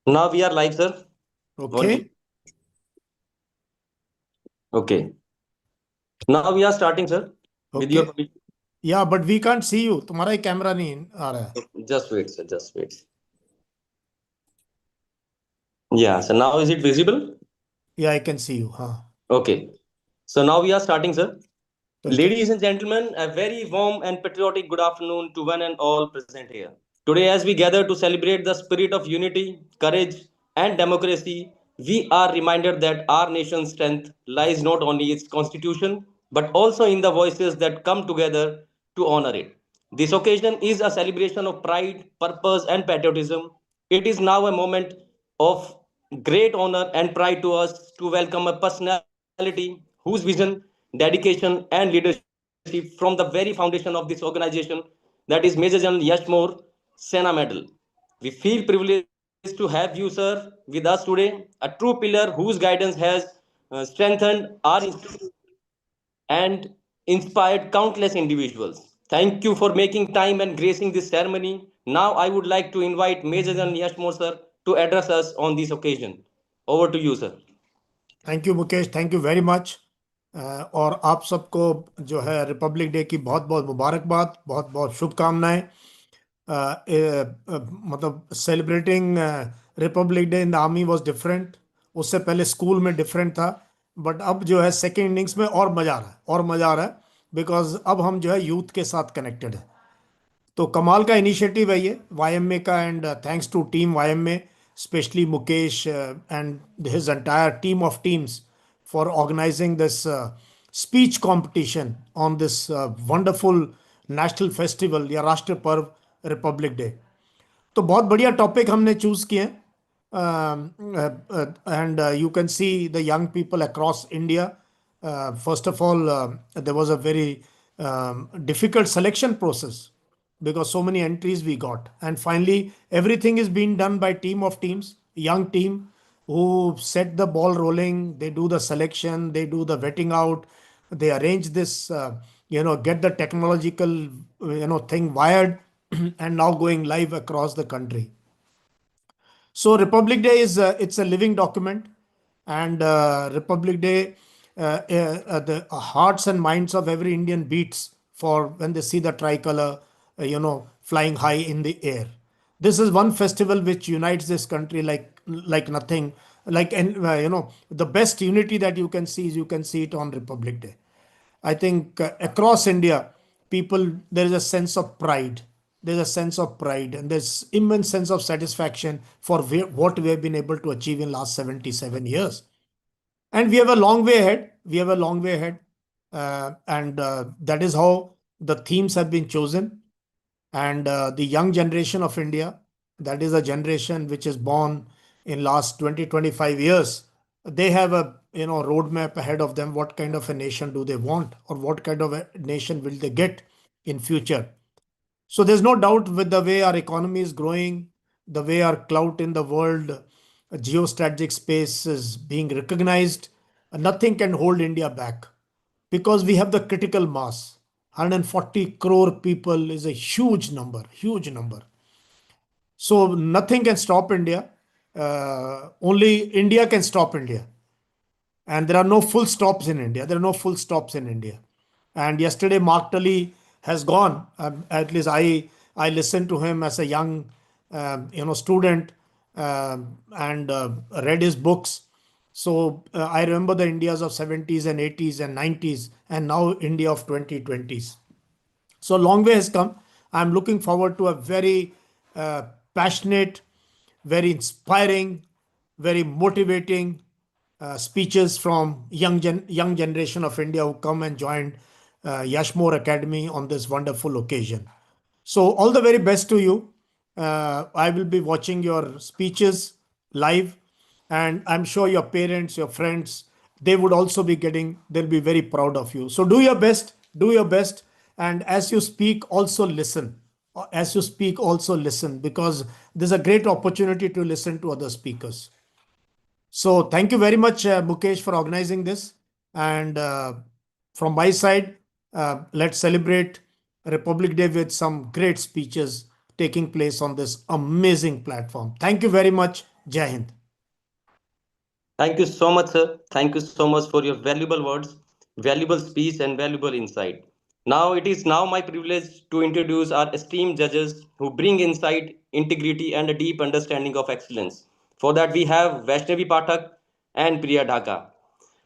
Now we are live, sir. One, two. Okay. Okay. Now we are starting, sir. With your Okay. permission. Yeah, but we can't see you. तुम्हारा ही camera नहीं आ रहा है. Just wait, sir. Just wait. Yeah. So now is it visible? Yeah, I can see you. हाँ. Okay. So now we are starting, sir. Okay. Ladies and gentlemen, a very warm and patriotic good afternoon to one and all present here. Today, as we gather to celebrate the spirit of unity, courage, and democracy, we are reminded that our nation's strength lies not only in its constitution, but also in the voices that come together to honor it. This occasion is a celebration of pride, purpose, and patriotism. It is now a moment of great honor and pride to us to welcome a personality whose vision, dedication, and leadership from the very foundation of this organization, that is Major General Yash Sena Medal. We feel privileged to have you, sir, with us today, a true pillar whose guidance has strengthened our institution and inspired countless individuals. Thank you for making time and gracing this ceremony. Now I would like to invite Major General Yash sir, to address us on this occasion. Over to you, sir. Thank you Mukesh, thank you very much. और आप सबको जो है Republic day की बहुत बहुत मुबारकबाद, बहुत बहुत शुभकामनाएं. मतलब celebrating Republic day in the army was different. उससे पहले स्कूल में डिफरेंट था, बट अब जो है सेकेंड इनिंग्स में और मज़ा आ रहा है, और मज़ा आ रहा है, बिकॉज अब हम जो है यूथ के साथ कनेक्टेड है. तो कमाल का इनिशिएटिव है ये वाईएमए का, and thanks to team YMA, specially Mukesh and his entire team of teams for organising this speech competition on this wonderful national festival या राष्ट्रीय पर्व रिपब्लिक डे. तो बहुत बढ़िया टॉपिक हमने चूज किए हैं. And you can see the young people across India. First of all, there was a very difficult selection process because so many entries we got, and finally everything is being done by team of teams, young team who set the ball rolling. They do the selection, they do the vetting out, they arrange this, get the technological thing wired and now going live across the country. So Republic Day is it's a living document, and Republic Day, the hearts and minds of every Indian beats for when they see the tricolor, flying high in the air. This is one festival which unites this country like nothing. Like, and the best unity that you can see is you can see it on Republic Day. I think across India, people, there is a sense of pride. There's a sense of pride, and there's immense sense of satisfaction for what we have been able to achieve in last 77 years. And we have a long way ahead. We have a long way ahead. And that is how the themes have been chosen. And the young generation of India, that is a generation which is born in last 20-25 years, they have a roadmap ahead of them. What kind of a nation do they want, or what kind of a nation will they get in future? So there's no doubt, with the way our economy is growing, the way our clout in the world, geostrategic space is being recognized, nothing can hold India back, because we have the critical mass. 140 crore people is a huge number, huge number. So nothing can stop India. Only India can stop India. And there are no full stops in India. There are no full stops in India. And yesterday, Mark Tully has gone. At least I listened to him as a young student, and read his books. So I remember the Indias of 70s and 80s and 90s, and now India of 2020s. So long way has come. I'm looking forward to a very passionate, very inspiring, very motivating speeches from young generation of India who come and join Yashmore Academy on this wonderful occasion. So all the very best to you. I will be watching your speeches live, and I'm sure your parents, your friends, they would also be getting, they'll be very proud of you. So do your best, do your best. And as you speak, also listen. As you speak, also listen, because there's a great opportunity to listen to other speakers. So thank you very much, Mukesh, for organizing this. And from my side, let's celebrate Republic Day with some great speeches taking place on this amazing platform. Thank you very much. Jai Hind. Thank you so much, sir. Thank you so much for your valuable words, valuable speech, and valuable insight. Now, it is now my privilege to introduce our esteemed judges who bring insight, integrity, and a deep understanding of excellence. For that, we have Vaishnavi Pathak and Priya Dhaka.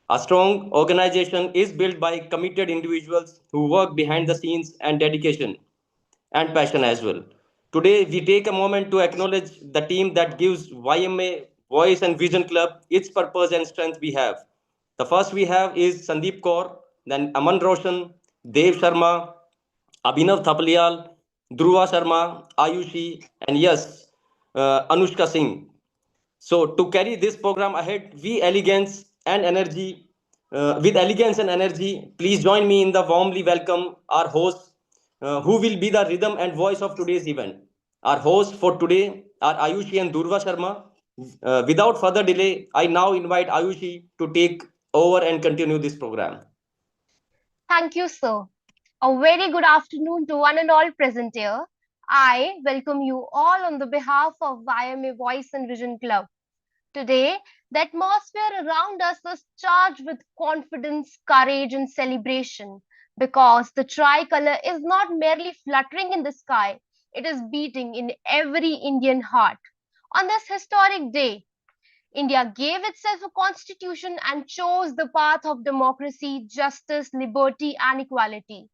A strong organization is built by committed individuals who work behind the scenes and dedication and passion as well. Today, we take a moment to acknowledge the team that gives YMA Voice and Vision Club its purpose and strength we have. The first we have is Sandeep Kaur, then Aman Roshan, Dev Sharma, Abhinav Thapalial, Dhruva Sharma, Ayushi, and yes, Anushka Singh. So to carry this program ahead, with elegance and energy, please join me in the warmly welcome our hosts, who will be the rhythm and voice of today's event. Our hosts for today are Ayushi and Durva Sharma. Without further delay, I now invite Ayushi to take over and continue this program. Thank you, sir. A very good afternoon to one and all present here. I welcome you all on the behalf of YMA Voice and Vision Club. Today, the atmosphere around us is charged with confidence, courage, and celebration because the tricolor is not merely fluttering in the sky, it is beating in every Indian heart. On this historic day, India gave itself a constitution and chose the path of democracy, justice, liberty, and equality.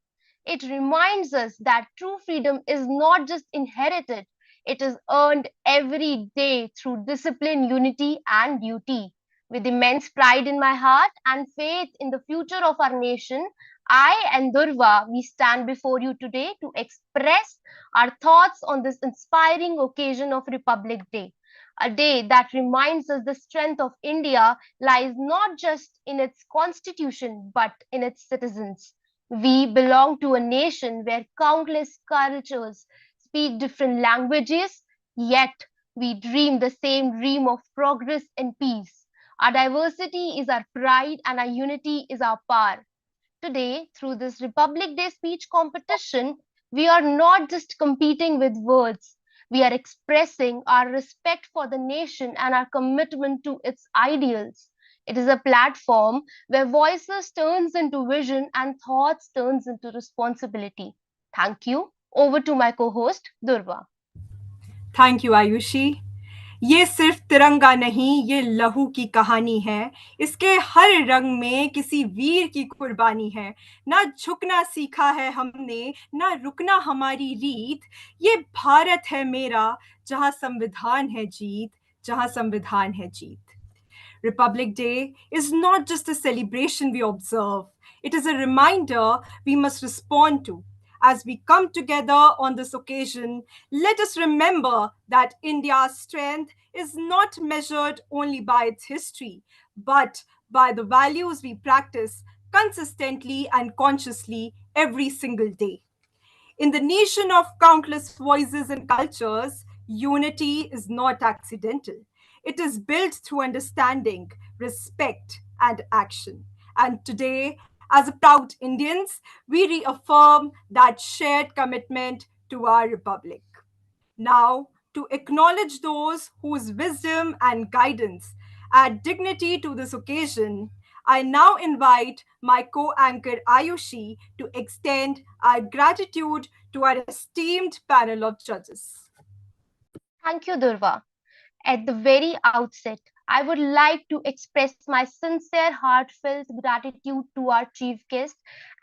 It reminds us that true freedom is not just inherited, it is earned every day through discipline, unity, and duty. With immense pride in my heart and faith in the future of our nation, I and Durva, we stand before you today to express our thoughts on this inspiring occasion of Republic Day, a day that reminds us the strength of India lies not just in its constitution but in its citizens. We belong to a nation where countless cultures speak different languages, yet we dream the same dream of progress and peace. Our diversity is our pride and our unity is our power. Today, through this Republic Day speech competition, we are not just competing with words. We are expressing our respect for the nation and our commitment to its ideals. It is a platform where voices turns into vision and thoughts turns into responsibility. Thank you. Over to my co-host Durva. Thank you Ayushi. ये सिर्फ तिरंगा नहीं, ये लहू की कहानी है. इसके हर रंग में किसी वीर की कुर्बानी है. ना झुकना सीखा है हमने, ना रुकना हमारी रीत. ये भारत है मेरा, जहां संविधान है जीत, जहां संविधान है जीत. Republic Day is not just a celebration we observe, it is a reminder we must respond to. As we come together on this occasion, let us remember that India's strength is not measured only by its history, but by the values we practice consistently and consciously every single day. In the nation of countless voices and cultures, unity is not accidental. It is built through understanding, respect, and action. And today, as a proud Indians, we reaffirm that shared commitment to our republic. Now, to acknowledge those whose wisdom and guidance add dignity to this occasion, I now invite my co anchor Ayushi to extend our gratitude to our esteemed panel of judges. Thank you, Durva. At the very outset, I would like to express my sincere, heartfelt gratitude to our chief guest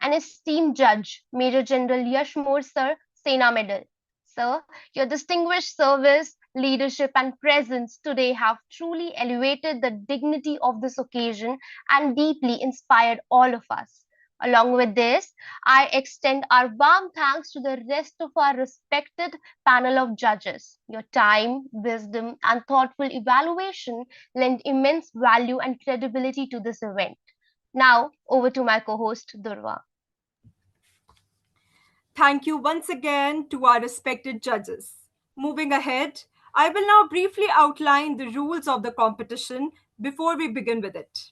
and esteemed judge, Major General Yash Sir, Sena Medal. Sir, your distinguished service, leadership, and presence today have truly elevated the dignity of this occasion and deeply inspired all of us. Along with this, I extend our warm thanks to the rest of our respected panel of judges. Your time, wisdom, and thoughtful evaluation lend immense value and credibility to this event. Now, over to my co host, Durva. Thank you once again to our respected judges. Moving ahead, I will now briefly outline the rules of the competition before we begin with it.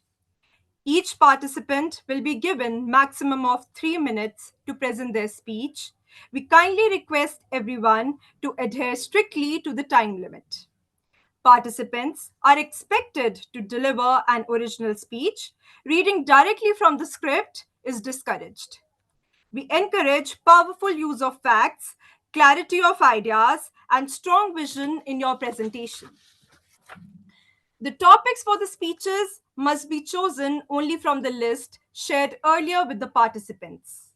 Each participant will be given maximum of 3 minutes to present their speech. We kindly request everyone to adhere strictly to the time limit. Participants are expected to deliver an original speech. Reading directly from the script is discouraged. We encourage powerful use of facts, clarity of ideas, and strong vision in your presentation. The topics for the speeches must be chosen only from the list shared earlier with the participants.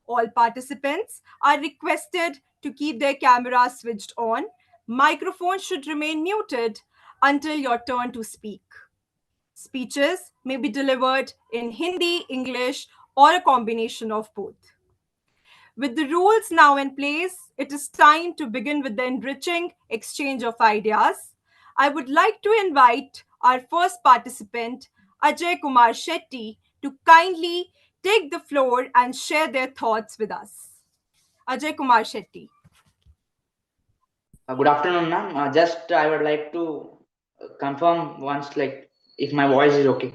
All participants are requested to keep their cameras switched on. Microphones should remain muted until your turn to speak. Speeches may be delivered in Hindi, English, or a combination of both. With the rules now in place, it is time to begin with the enriching exchange of ideas. I would like to invite our first participant, Ajay Kumar Shetty, to kindly take the floor and share their thoughts with us. Ajay Kumar Shetty. Good afternoon, ma'am. Just I would like to confirm once, like, if my voice is okay.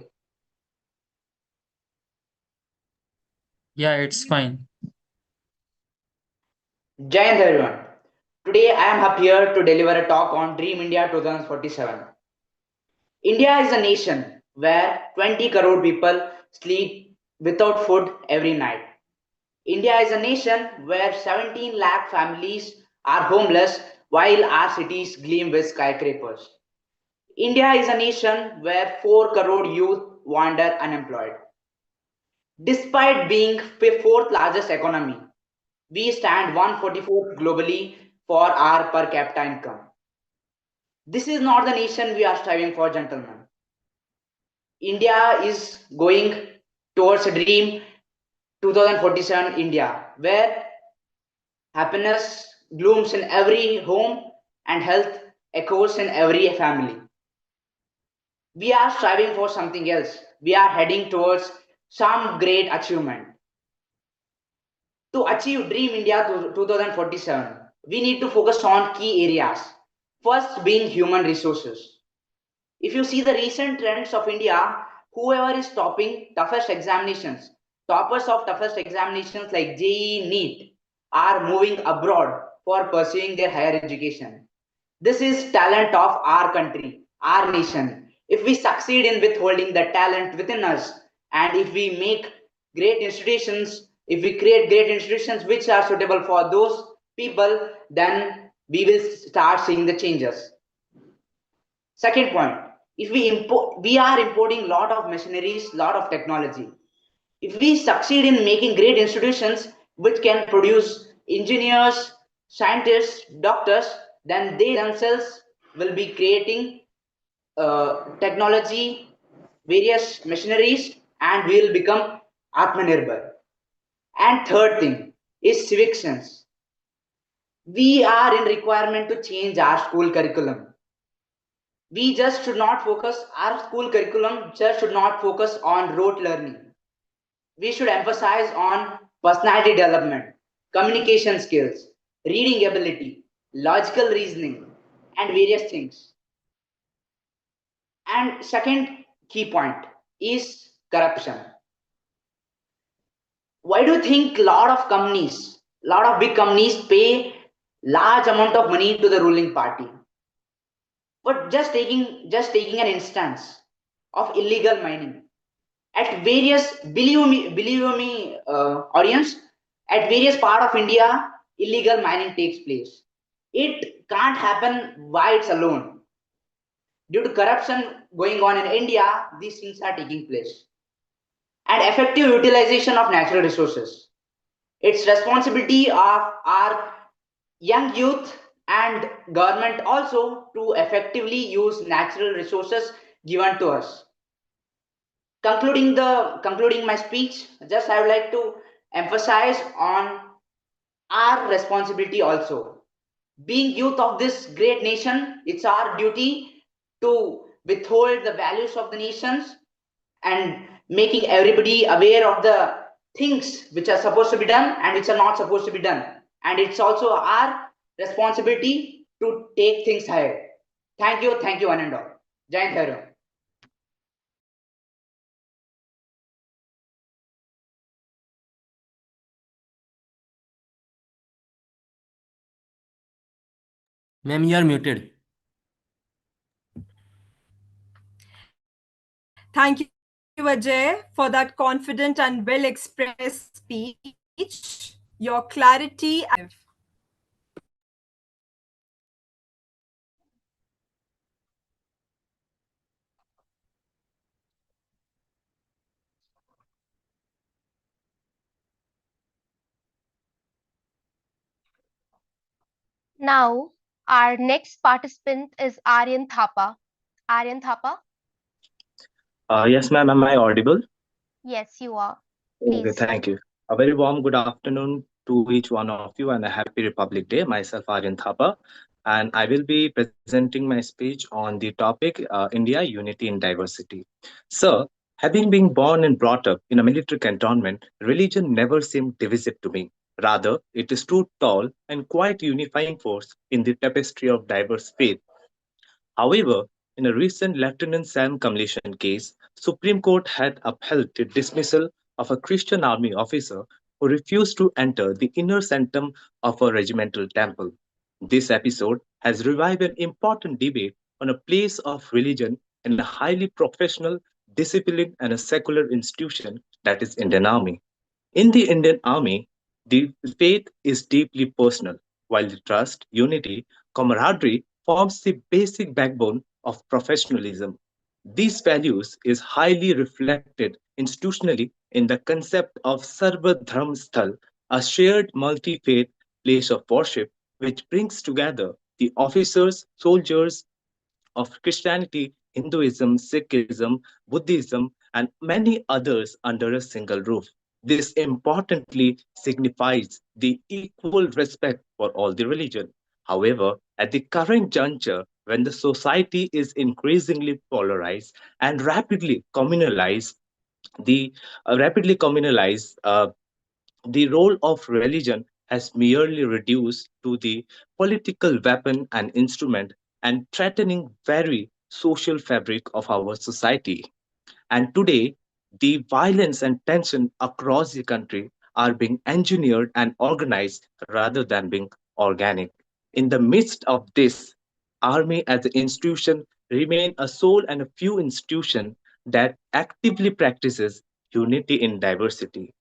Yeah, it's fine. Jai Hind, everyone. Today I am up here to deliver a talk on Dream India 2047. India is a nation where 20 crore people sleep without food every night. India is a nation where 17 lakh families are homeless while our cities gleam with skyscrapers. India is a nation where 4 crore youth wander unemployed. Despite being fourth largest economy, we stand 144th globally for our per capita income. This is not the nation we are striving for, gentlemen. India is going towards a dream 2047 India, where happiness blooms in every home and health echoes in every family. We are striving for something else. We are heading towards some great achievement. To achieve Dream India to 2047, we need to focus on key areas. First being human resources. If you see the recent trends of India, whoever is topping toughest examinations, toppers of toughest examinations like JEE, NEET, are moving abroad for pursuing their higher education. This is talent of our country, our nation. If we succeed in withholding the talent within us, and if we make great institutions, if we create great institutions which are suitable for those people, then we will start seeing the changes. Second point, if we are importing a lot of machineries, lot of technology. If we succeed in making great institutions which can produce engineers, scientists, doctors, then they themselves will be creating technology, various machineries, and we will become Atmanirbhar. And third thing is civic sense. We are in requirement to change our school curriculum. We just should not focus, our school curriculum just should not focus on rote learning. We should emphasize on personality development, communication skills, reading ability, logical reasoning, and various things. And second key point is corruption. Why do you think a lot of companies, a lot of big companies pay large amount of money to the ruling party? But just taking an instance of illegal mining at various, believe me, audience, at various part of India, illegal mining takes place. It can't happen by its alone. Due to corruption going on in India, these things are taking place. And effective utilization of natural resources. It's responsibility of our young youth and government also to effectively use natural resources given to us. Concluding my speech, just I would like to emphasize on our responsibility also. Being youth of this great nation, it's our duty to withhold the values of the nations and making everybody aware of the things which are supposed to be done and which are not supposed to be done. And it's also our responsibility to take things higher. Thank you, one and all. Jai Hind, everyone. Ma'am, you are muted. Thank you, Ajay, for that confident and well expressed speech. Your clarity and Now, our next participant is Aryan Thapa. Aryan Thapa? Yes, ma'am. Am I audible? Yes, you are. Okay, Please. thank you. A very warm good afternoon to each one of you and a happy Republic Day. Myself, Aryan Thapa, and I will be presenting my speech on the topic India Unity in Diversity. Sir, having been born and brought up in a military cantonment, religion never seemed divisive to me. Rather, it stood tall and quite unifying force in the tapestry of diverse faith. However, in a recent Lieutenant Sam Kamlishan case, Supreme Court had upheld the dismissal of a Christian army officer who refused to enter the inner sanctum of a regimental temple. This episode has revived an important debate on a place of religion in a highly professional, disciplined, and a secular institution that is Indian Army. In the Indian Army, the faith is deeply personal, while the trust, unity, camaraderie forms the basic backbone of professionalism. These values is highly reflected institutionally in the concept of Sarva Dharma Sthal, a shared multi-faith place of worship which brings together the officers, soldiers, of Christianity, Hinduism, Sikhism, Buddhism, and many others under a single roof. This importantly signifies the equal respect for all the religion. However, at the current juncture, when the society is increasingly polarized and the rapidly communalized, the role of religion has merely reduced to the political weapon and instrument and threatening very social fabric of our society. And today, the violence and tension across the country are being engineered and organized rather than being organic. In the midst of this, army as an institution remain a sole and a few institution that actively practices unity in diversity.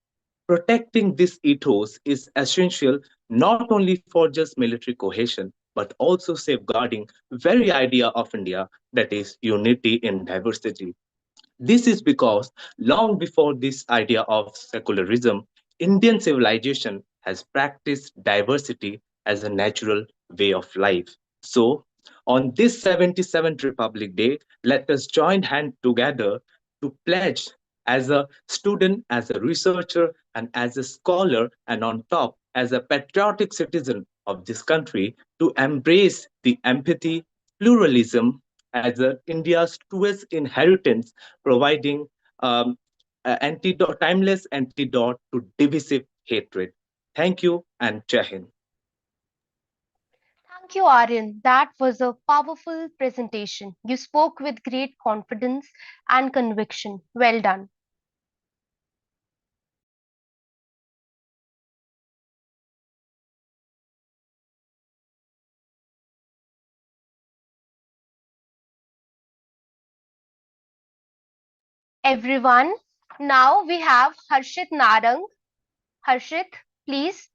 Protecting this ethos is essential not only for just military cohesion, but also safeguarding very idea of India that is unity in diversity. This is because long before this idea of secularism, Indian civilization has practiced diversity as a natural way of life. So, on this 77th Republic Day, let us join hands together to pledge as a student, as a researcher, and as a scholar, and on top, as a patriotic citizen of this country, to embrace the empathy, pluralism as India's truest inheritance, providing timeless antidote to divisive hatred. Thank you and Jai Hind. Thank you, Aryan. That was a powerful presentation. You spoke with great confidence and conviction. Well done. Everyone, now we have Harshit Narang. Harshit, please.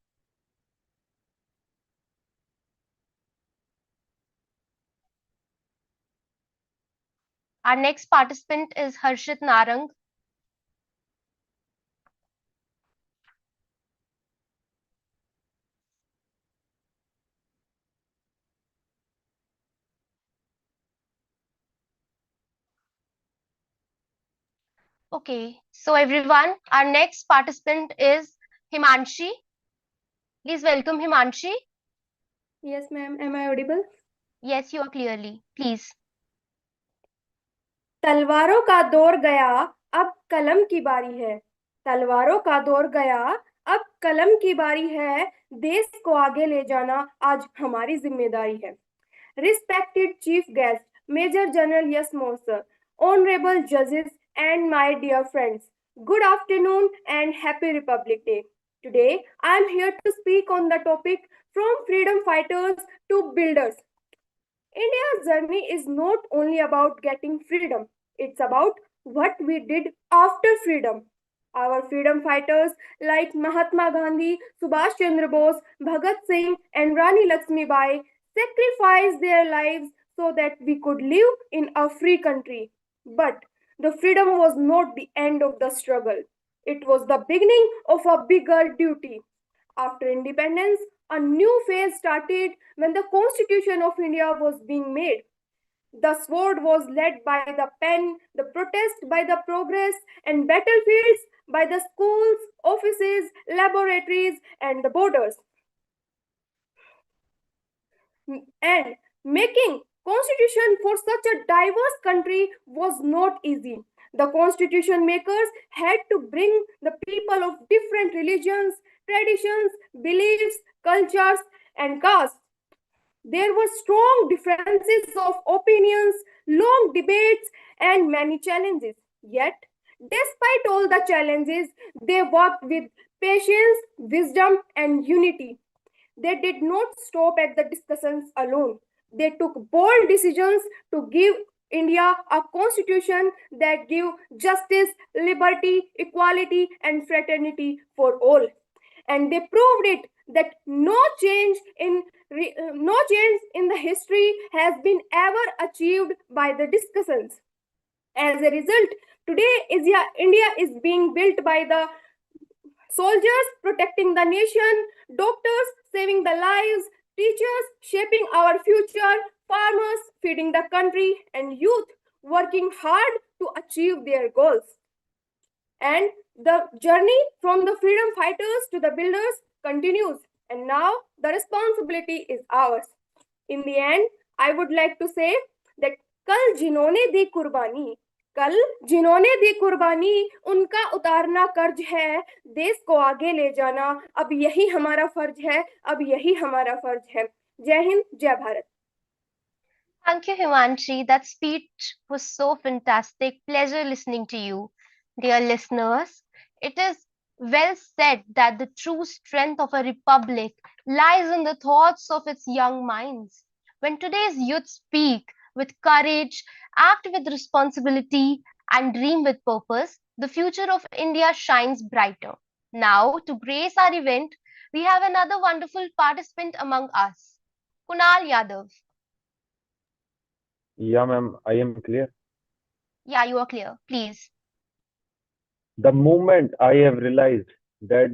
Our next participant is Harshit Narang. Okay, so everyone, our next participant is Himanshi. Please welcome Himanshi. Yes, ma'am. Am I audible? Yes, you are clearly. Please. तलवारों का दौर गया, अब कलम की बारी है। तलवारों का दौर गया, अब कलम की बारी है। देश को आगे ले जाना आज हमारी जिम्मेदारी है। Respected Chief Guest, Major General Yash sir, Honorable Judges, and my dear friends, good afternoon and Happy Republic Day. Today, I am here to speak on the topic from freedom fighters to builders. India's journey is not only about getting freedom, it's about what we did after freedom. Our freedom fighters like Mahatma Gandhi, Subhash Chandra Bose, Bhagat Singh, and Rani Lakshmibai sacrificed their lives so that we could live in a free country. But the freedom was not the end of the struggle, it was the beginning of a bigger duty. After independence, a new phase started when the Constitution of India was being made. The sword was led by the pen, the protest by the progress, and battlefields by the schools, offices, laboratories, and the borders. And making constitution for such a diverse country was not easy. The constitution makers had to bring the people of different religions, traditions, beliefs, cultures, and castes. There were strong differences of opinions, long debates, and many challenges. Yet, despite all the challenges, they worked with patience, wisdom, and unity. They did not stop at the discussions alone. They took bold decisions to give India a constitution that give justice, liberty, equality, and fraternity for all. And they proved it that no change in the history has been ever achieved by the discussions. As a result, today India is being built by the soldiers protecting the nation, doctors saving the lives, teachers shaping our future, farmers feeding the country, and youth working hard to achieve their goals. And the journey from the freedom fighters to the builders continues. And now the responsibility is ours. In the end, I would like to say that कल जिन्होंने दी कुर्बानी कल जिन्होंने दी कुर्बानी उनका उतारना कर्ज है देश को आगे ले जाना अब यही हमारा फर्ज है अब यही हमारा फर्ज है जय हिंद जय Bharat Thank you, Himanshi. That speech was so fantastic. Pleasure listening to you. Dear listeners, it is well said that the true strength of a republic lies in the thoughts of its young minds. When today's youth speak with courage, act with responsibility, and dream with purpose, the future of India shines brighter. Now, to grace our event, we have another wonderful participant among us, Kunal Yadav. Yeah, ma'am, I am clear. Yeah, you are clear. Please. The moment I have realized that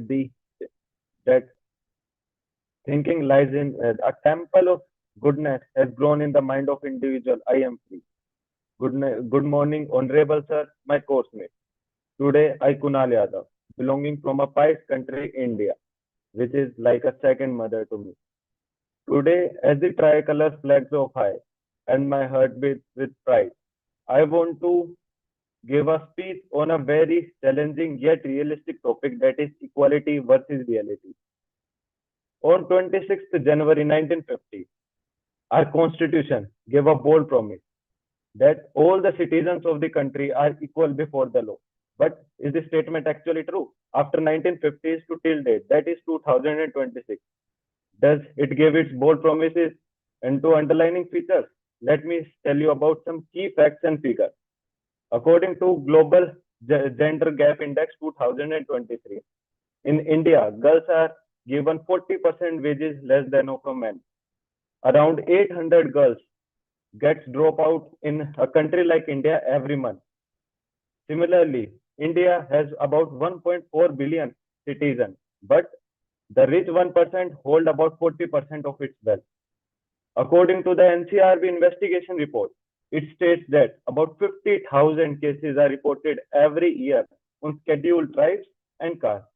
thinking lies in a temple of goodness has grown in the mind of individual, I am free. Good morning, honorable sir, my course mate. Today I Kunal Yadav, belonging from a pious country, India, which is like a second mother to me. Today, as the tricolor flags off high and my heart beats with pride, I want to give a speech on a very challenging yet realistic topic, that is equality versus reality. On 26th January 1950, our constitution gave a bold promise that all the citizens of the country are equal before the law. But is this statement actually true? After 1950s to till date, that is 2026, does it give its bold promises and to underlining features? Let me tell you about some key facts and figures. According to Global Gender Gap Index 2023, in India, girls are given 40% wages less than of men. Around 800 girls gets drop out in a country like India every month. Similarly, India has about 1.4 billion citizens, but the rich 1% hold about 40% of its wealth. According to the NCRB investigation report, it states that about 50,000 cases are reported every year on scheduled tribes and castes.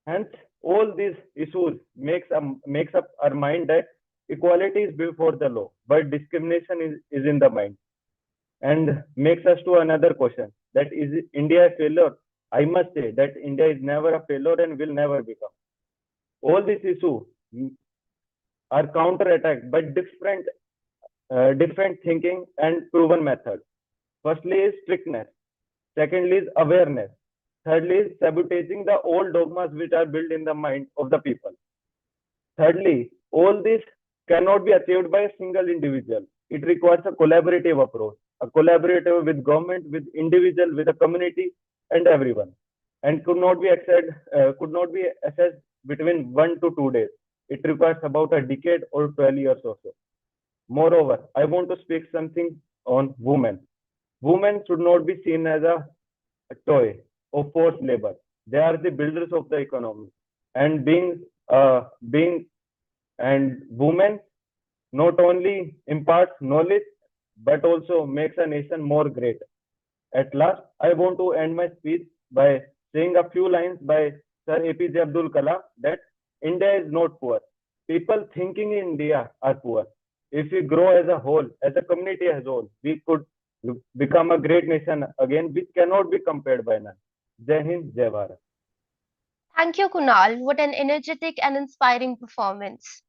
Hence, all these issues makes up our mind that equality is before the law, but discrimination is in the mind, and makes us to another question: that is India a failure? I must say that India is never a failure and will never become. All these issues are counter-attacked by different thinking and proven methods. Firstly is strictness. Secondly is awareness. Thirdly is sabotaging the old dogmas which are built in the mind of the people. Thirdly, all this cannot be achieved by a single individual. It requires a collaborative approach. a collaborative with government, with individual, with a community, and everyone, and could not be assessed between 1 to 2 days. It requires about a decade or 12 years or so. Moreover, I want to speak something on women. Women should not be seen as a toy or forced labor. They are the builders of the economy, and being and women not only imparts knowledge but also makes a nation more great. At last, I want to end my speech by saying a few lines by Sir APJ Abdul Kalam that India is not poor. People thinking in India are poor. If we grow as a whole, as a community as a whole, we could become a great nation again, which cannot be compared by none. Jai Hind, Jai Bharat. Thank you, Kunal. What an energetic and inspiring performance.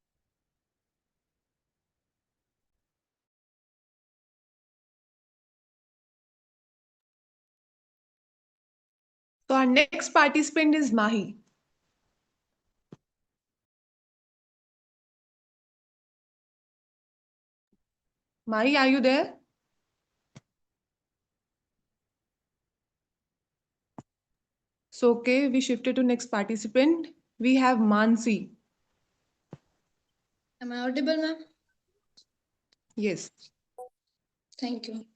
So our next participant is Mahi. Mahi, are you there? So okay, we shifted to next participant. We have Mansi. Am I audible, ma'am? Yes. Thank you.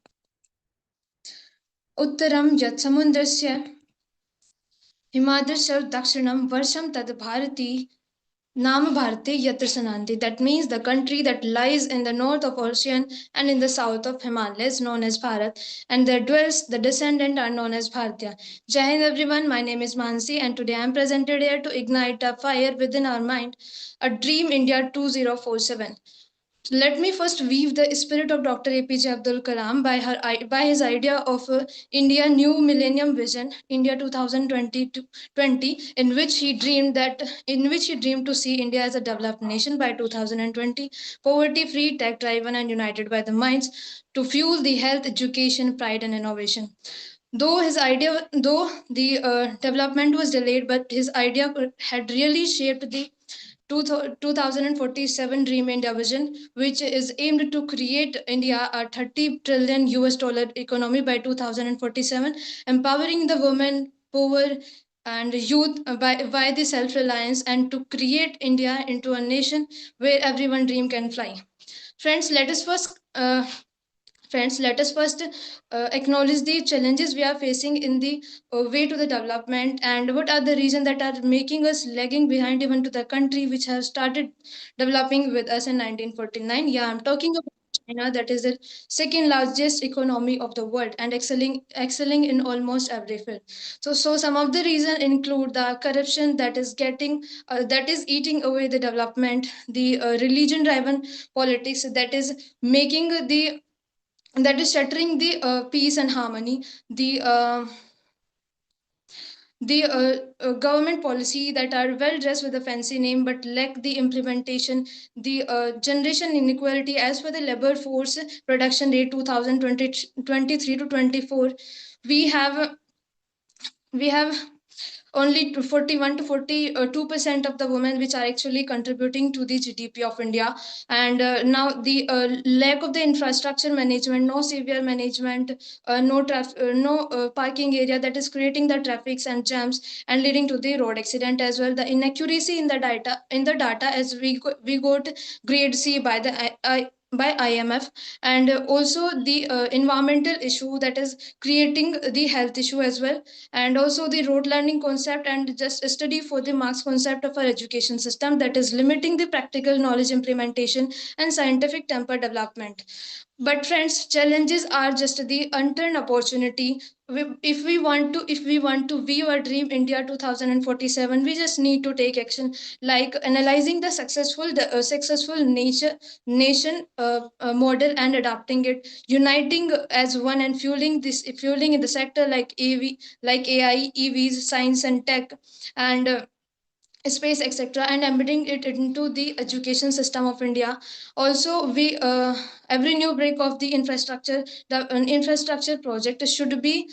उत्तरं यत्समुद्रस्य हिमाद्रस्य दक्षिणं वर्षं तद् Bharti Nam Bharati Yatra Sananti. That means the country that lies in the north of ocean and in the south of Himalayas, known as Bharat, and there dwells the descendant are known as Bharatiya. Jai Hind everyone, my name is Mansi and today I am presented here to ignite a fire within our mind, a dream India 2047. Let me first weave the spirit of Dr. APJ Abdul Kalam by his idea of India New Millennium Vision, India 2020, in which he dreamed to see India as a developed nation by 2020, poverty-free, tech-driven, and united by the minds to fuel the health, education, pride, and innovation. Though the development was delayed, but his idea had really shaped the 2047 Dream India vision, which is aimed to create India a 30 trillion US dollar economy by 2047, empowering the women, poor, and youth by the self-reliance and to create India into a nation where everyone dream can fly. Friends, let us first acknowledge the challenges we are facing in the way to the development and what are the reasons that are making us lagging behind even to the country which has started developing with us in 1949. Yeah, I'm talking about China, that is the second largest economy of the world and excelling in almost every field. So some of the reasons include the corruption that is eating away the development, the religion driven politics making the that is shattering the peace and harmony, the government policy that are well dressed with a fancy name but lack the implementation, the generation inequality as per the labor force production rate 2023 to 24. We have we have only 41 to 42% of the women which are actually contributing to the GDP of India. And now the lack of the infrastructure management, no severe management, no parking area, that is creating the traffics and jams and leading to the road accident as well. The inaccuracy in the data as we got grade C by the by IMF, and also the environmental issue that is creating the health issue as well, and also the rote learning concept and just a study for the marks concept of our education system that is limiting the practical knowledge implementation and scientific temper development. But friends, challenges are just the unturned opportunity. If we want to view our dream India 2047, we just need to take action, like analyzing the successful nation model and adapting it, uniting as one and fueling in the sector like AI, EVs, science and tech, and space, etc., and embedding it into the education system of India. Also, we every new break of the infrastructure project should be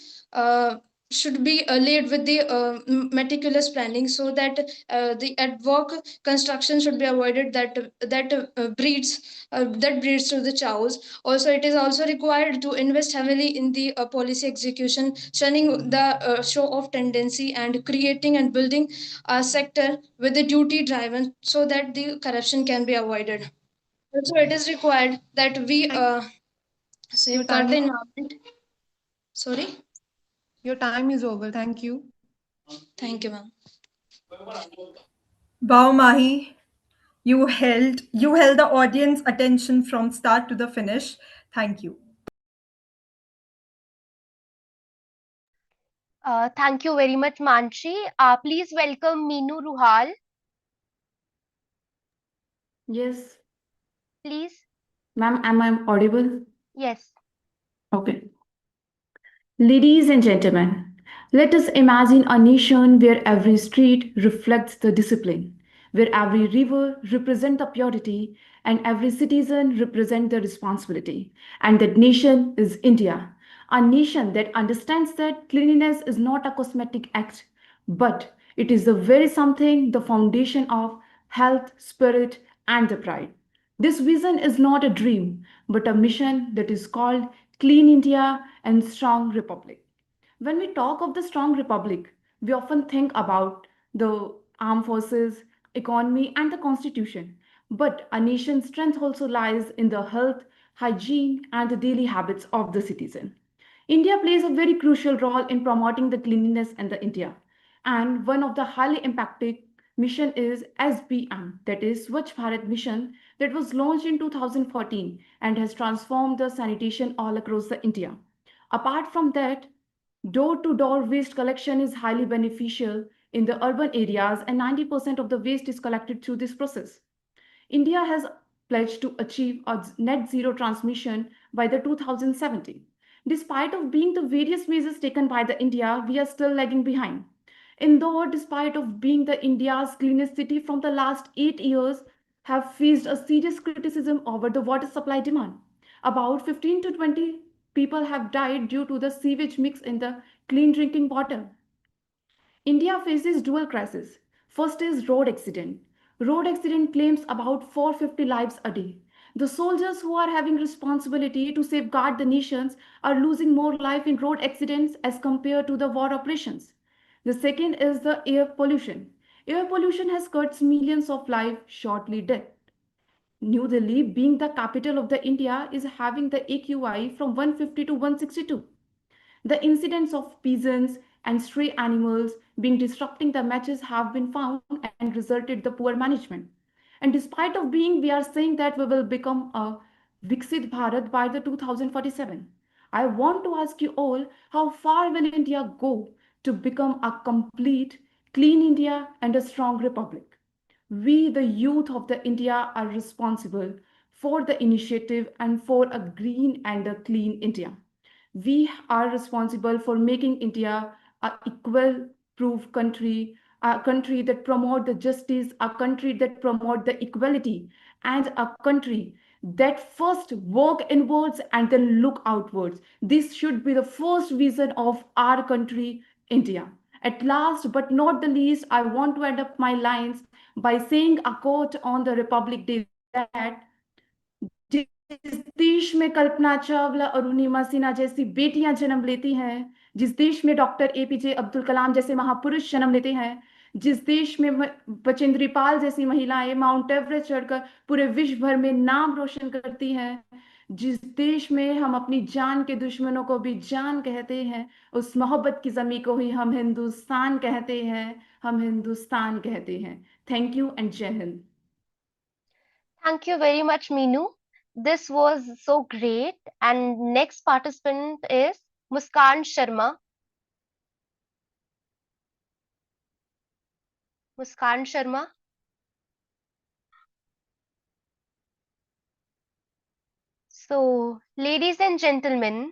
should be laid with the meticulous planning, so that the ad hoc construction should be avoided, that breeds to the chaos. Also, it is also required to invest heavily in the policy execution, shunning the show off tendency, and creating and building a sector with the duty driven, so that the corruption can be avoided. Also, it is required that we safeguard the Time, environment. Sorry. your time is over. Thank you. Thank you, ma'am. Wow, Mahi, you held the audience attention from start to the finish. Thank you. Thank you very much, Manshi. Please welcome Meenu Ruhal, Yes, please. ma'am, am I audible? Yes. Okay. Ladies and gentlemen, let us imagine a nation where every street reflects the discipline, where every river represents the purity, and every citizen represents the responsibility. And that nation is India, a nation that understands that cleanliness is not a cosmetic act, but it is the very something, the foundation of health, spirit, and the pride. This vision is not a dream, but a mission that is called Clean India and Strong Republic. When we talk of the strong republic, we often think about the armed forces, economy, and the constitution. But a nation's strength also lies in the health, hygiene, and the daily habits of the citizen. India plays a very crucial role in promoting the cleanliness in the India. And one of the highly impacted mission is SBM, that is Swachh Bharat Mission, that was launched in 2014 and has transformed the sanitation all across the India. Apart from that, door-to-door waste collection is highly beneficial in the urban areas, and 90% of the waste is collected through this process. India has pledged to achieve a net zero transmission by the 2070. Despite of being the various measures taken by the India, we are still lagging behind. Indore, despite of being the India's cleanest city from the last 8 years, have faced a serious criticism over the water supply demand. About 15 to 20 people have died due to the sewage mix in the clean drinking water. India faces dual crisis. First is road accident. Road accident claims about 450 lives a day. The soldiers who are having responsibility to safeguard the nations are losing more life in road accidents as compared to the war operations. The second is the air pollution. Air pollution has cut millions of lives shortly dead. New Delhi, being the capital of the India, is having the AQI from 150 to 162. The incidents of pigeons and stray animals being disrupting the matches have been found and resulted the poor management. And despite of being, we are saying that we will become a Viksit Bharat by the 2047. I want to ask you all, how far will India go to become a complete, clean India and a strong republic? We, the youth of the India, are responsible for the initiative and for a green and a clean India. We are responsible for making India a equal proof country, a country that promote the justice, a country that promote the equality, and a country that first work inwards and then look outwards. This should be the first vision of our country, India. At last, but not the least, I want to end up my lines by saying a quote on the Republic Day that जिस देश में कल्पना चावला और अरुणिमा सिन्हा जैसी बेटियां जन्म लेती हैं, जिस देश में डॉक्टर एपीजे अब्दुल कलाम जैसे महापुरुष जन्म लेते हैं, जिस देश में बचेंद्री पाल जैसी महिलाएं माउंट एवरेस्ट चढ़कर पूरे विश्व भर में नाम रोशन करती हैं, जिस देश में हम अपनी जान के दुश्मनों को भी जान कहते हैं, उस मोहब्बत की जमी को ही हम हिंदुस्तान कहते हैं, हम हिंदुस्तान कहते हैं. थैंक यू एंड जय Hind. Thank you very much, Meenu. This was so great. And next participant is Muskan Sharma. Muskan Sharma. So, ladies and gentlemen,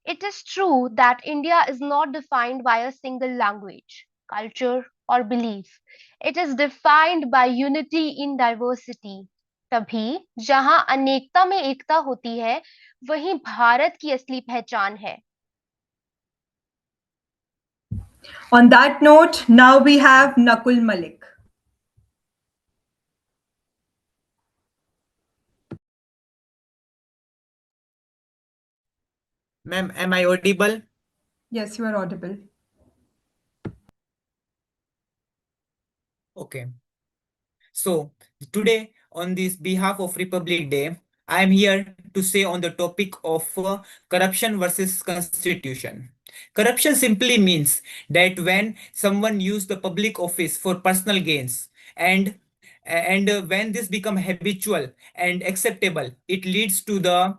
it is true that India is not defined by a single language, culture, or belief. It is defined by unity in diversity. तभी जहां अनेकता में एकता होती है, वहीं भारत की असली पहचान है. On that note, now we have Nakul Malik. Ma'am, am I audible? Yes, you are audible. Okay. So today, on this behalf of Republic Day, I am here to say on the topic of corruption versus constitution. Corruption simply means that when someone use the public office for personal gains and when this become habitual and acceptable, it leads to the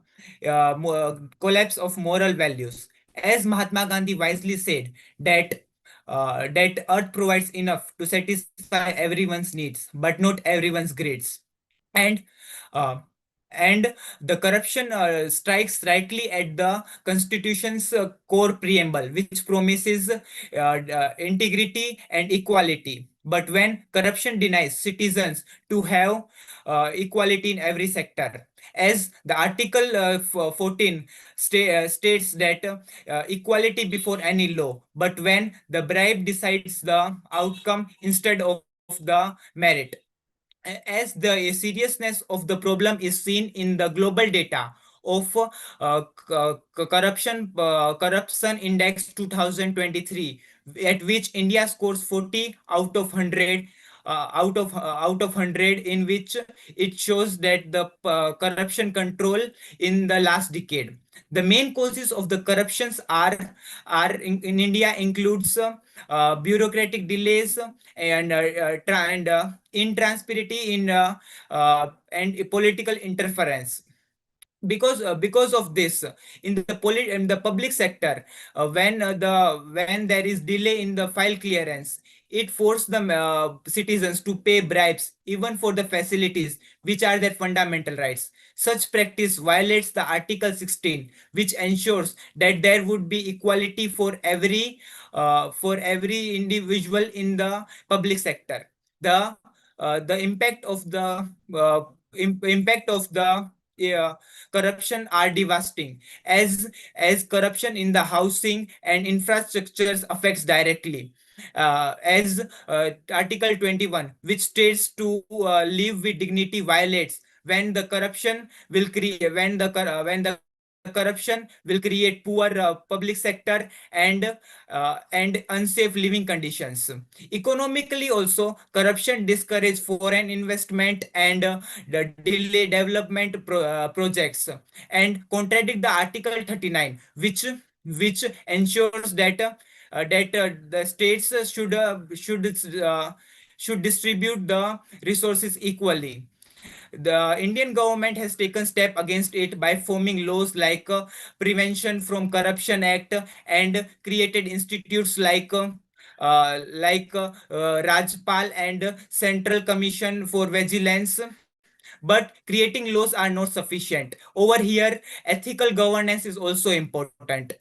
collapse of moral values. As Mahatma Gandhi wisely said, that earth provides enough to satisfy everyone's needs, but not everyone's greeds. And uh, and the corruption strikes rightly at the constitution's core preamble, which promises integrity and equality. But when corruption denies citizens to have equality in every sector, as the article 14 states that equality before any law, but when the bribe decides the outcome instead of the merit, as the seriousness of the problem is seen in the global data of corruption index 2023, at which India scores 40 out of 100, out of 100, in which it shows that the corruption control in the last decade. The main causes of the corruptions in India includes bureaucratic delays and intransparency and political interference. Because of this, in the public sector, when there is delay in the file clearance, it forces the citizens to pay bribes even for the facilities which are their fundamental rights. Such practice violates the article 16, which ensures that there would be equality for every individual in the public sector. The impact of the impact of the uh, corruption are devastating, as corruption in the housing and infrastructures affects directly, as article 21, which states to live with dignity, violates when the corruption will create when the corruption will create poor public sector and unsafe living conditions. Economically also, corruption discourages foreign investment and the delay development projects, and contradict the article 39, which ensures that the states should distribute the resources equally. The Indian government has taken step against it by forming laws like Prevention from Corruption Act, and created institutes like Rajpal and Central Commission for Vigilance. But creating laws are not sufficient. Over here, ethical governance is also important.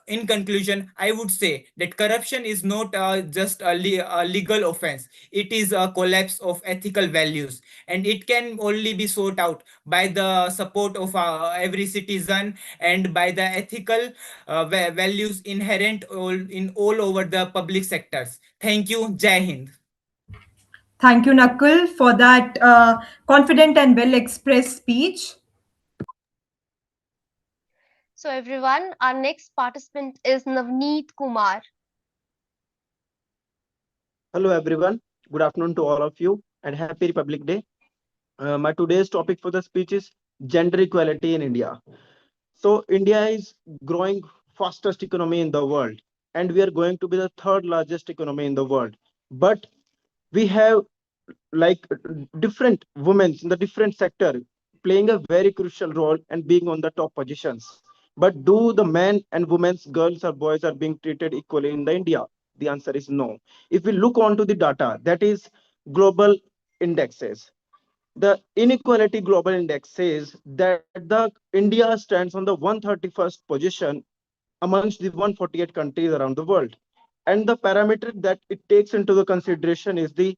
In conclusion, I would say that corruption is not just a legal offense, it is a collapse of ethical values, and it can only be sought out by the support of every citizen and by the ethical values inherent in all over the public sectors. Thank you. Jai Hind. Thank you, Nakul, for that confident and well expressed speech. So everyone, our next participant is Navneet Kumar. Hello everyone. Good afternoon to all of you and happy Republic Day. My today's topic for the speech is gender equality in India. So India is growing fastest economy in the world, and we are going to be the third largest economy in the world. But we have like different women in the different sector playing a very crucial role and being on the top positions. But do the men and women's girls or boys are being treated equally in the India? The answer is no. If we look onto the data, that is global indexes, the inequality global index says that the India stands on the 131st position amongst the 148 countries around the world. And the parameter that it takes into the consideration is the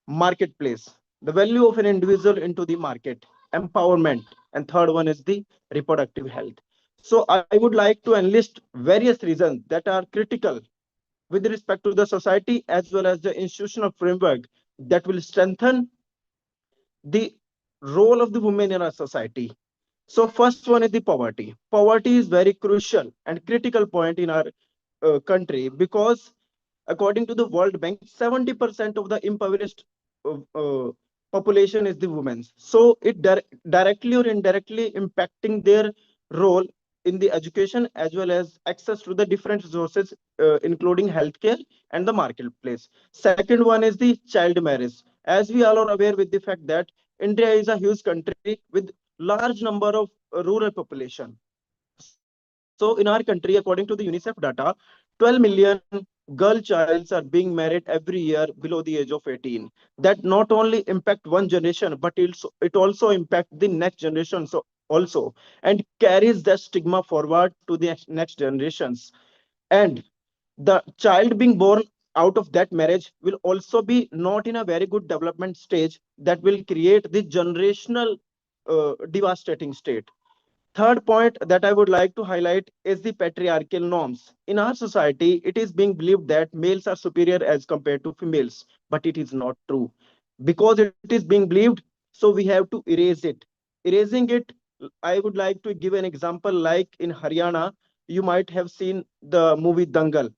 marketplace, the value of an individual into the market, empowerment, and third one is the reproductive health. So I would like to enlist various reasons that are critical with respect to the society as well as the institutional framework that will strengthen the role of the women in our society. So first one is the poverty. Poverty is very crucial and critical point in our country because according to the World Bank, 70% of the impoverished population is the women. So it directly or indirectly impacting their role in the education as well as access to the different resources, including healthcare and the marketplace. Second one is the child marriage. As we all are aware with the fact that India is a huge country with large number of rural population. So in our country, according to the UNICEF data, 12 million girl childs are being married every year below the age of 18. That not only impact one generation, but it also impact the next generation also, and carries that stigma forward to the next generations. And the child being born out of that marriage will also be not in a very good development stage that will create the generational devastating state. Third point that I would like to highlight is the patriarchal norms. In our society, it is being believed that males are superior as compared to females, but it is not true. Because it is being believed, so we have to erase it. Erasing it, I would like to give an example like in Haryana, you might have seen the movie Dangal.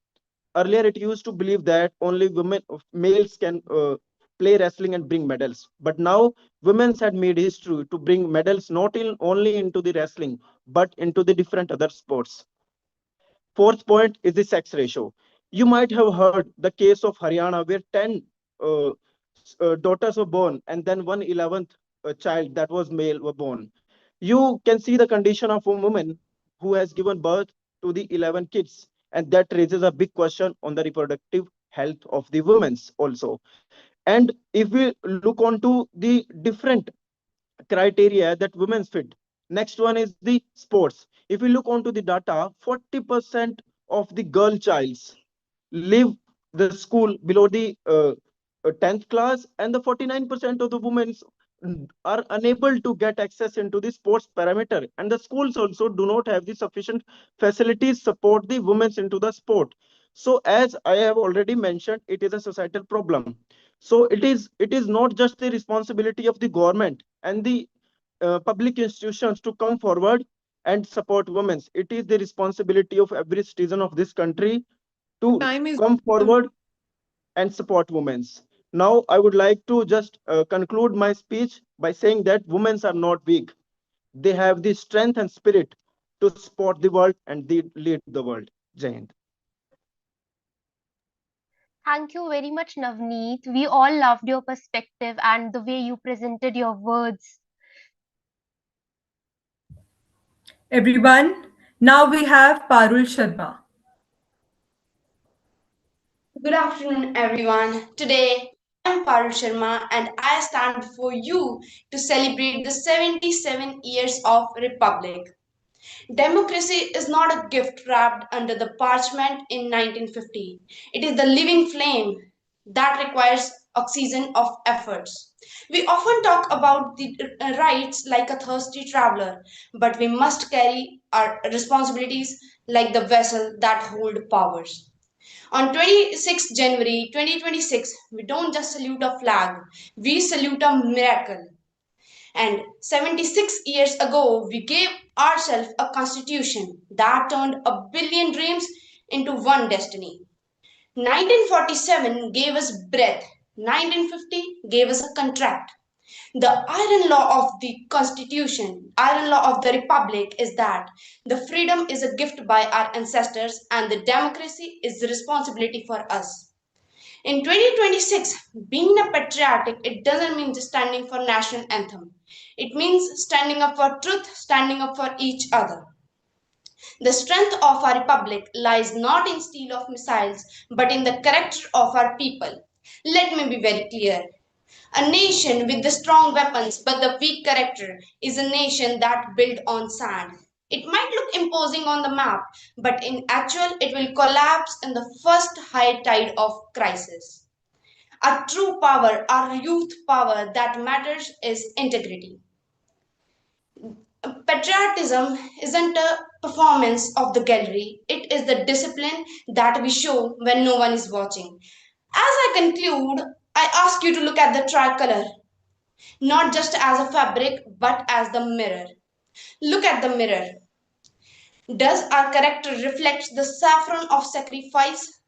Earlier, it used to believe that only males can play wrestling and bring medals. But now, women had made history to bring medals not only into the wrestling, but into the different other sports. Fourth point is the sex ratio. You might have heard the case of Haryana where 10 uh, daughters were born and then 1/11th child that was male were born. You can see the condition of a woman who has given birth to the 11 kids, and that raises a big question on the reproductive health of the women's also. And if we look onto the different criteria that women fit, next one is the sports. If we look onto the data, 40% of the girl childs leave the school below the 10th class, and the 49% of the women are unable to get access into the sports parameter, and the schools also do not have the sufficient facilities support the women into the sport. So as I have already mentioned, it is a societal problem. So it is not just the responsibility of the government and the public institutions to come forward and support women. It is the responsibility of every citizen of this country to Time is come forward and support women. Now, I would like to just conclude my speech by saying that women are not weak. They have the strength and spirit to support the world and lead the world. Jai Hind. Thank you very much, Navneet. We all loved your perspective and the way you presented your words. Everyone, now we have Parul Sharma. Good afternoon, everyone. Today, I'm Parul Sharma and I stand before you to celebrate the 77 years of Republic. Democracy is not a gift wrapped under the parchment in 1950. It is the living flame that requires oxygen of efforts. We often talk about the rights like a thirsty traveler, but we must carry our responsibilities like the vessel that hold powers. On 26 January 2026, we don't just salute a flag, we salute a miracle. And 76 years ago, we gave ourselves a constitution that turned a billion dreams into one destiny. 1947 gave us breath, 1950 gave us a contract. The iron law of the constitution, iron law of the republic is that the freedom is a gift by our ancestors and the democracy is the responsibility for us. In 2026, being a patriotic, it doesn't mean just standing for national anthem. It means standing up for truth, standing up for each other. The strength of our republic lies not in steel of missiles, but in the character of our people. Let me be very clear. A nation with the strong weapons but the weak character is a nation that built on sand. It might look imposing on the map, but in actual it will collapse in the first high tide of crisis. Our true power, our youth power that matters is integrity. Patriotism isn't a performance of the gallery, it is the discipline that we show when no one is watching. As I conclude, I ask you to look at the tricolor, not just as a fabric, but as the mirror. Look at the mirror. Does our character reflect the saffron of sacrifice,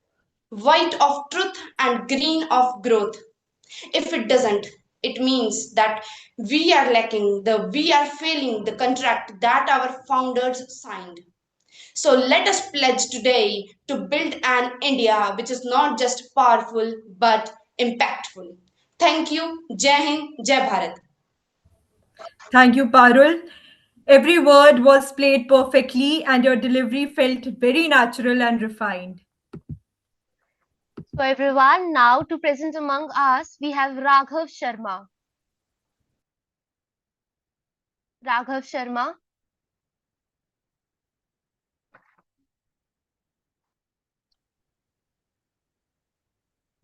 white of truth, and green of growth? If it doesn't, it means that we are failing the contract that our founders signed. So let us pledge today to build an India which is not just powerful but impactful. Thank you. Jai Hind, Jai Bharat. Thank you, Parul. Every word was played perfectly, and your delivery felt very natural and refined. So everyone, now to present among us, we have Raghav Sharma. Raghav Sharma.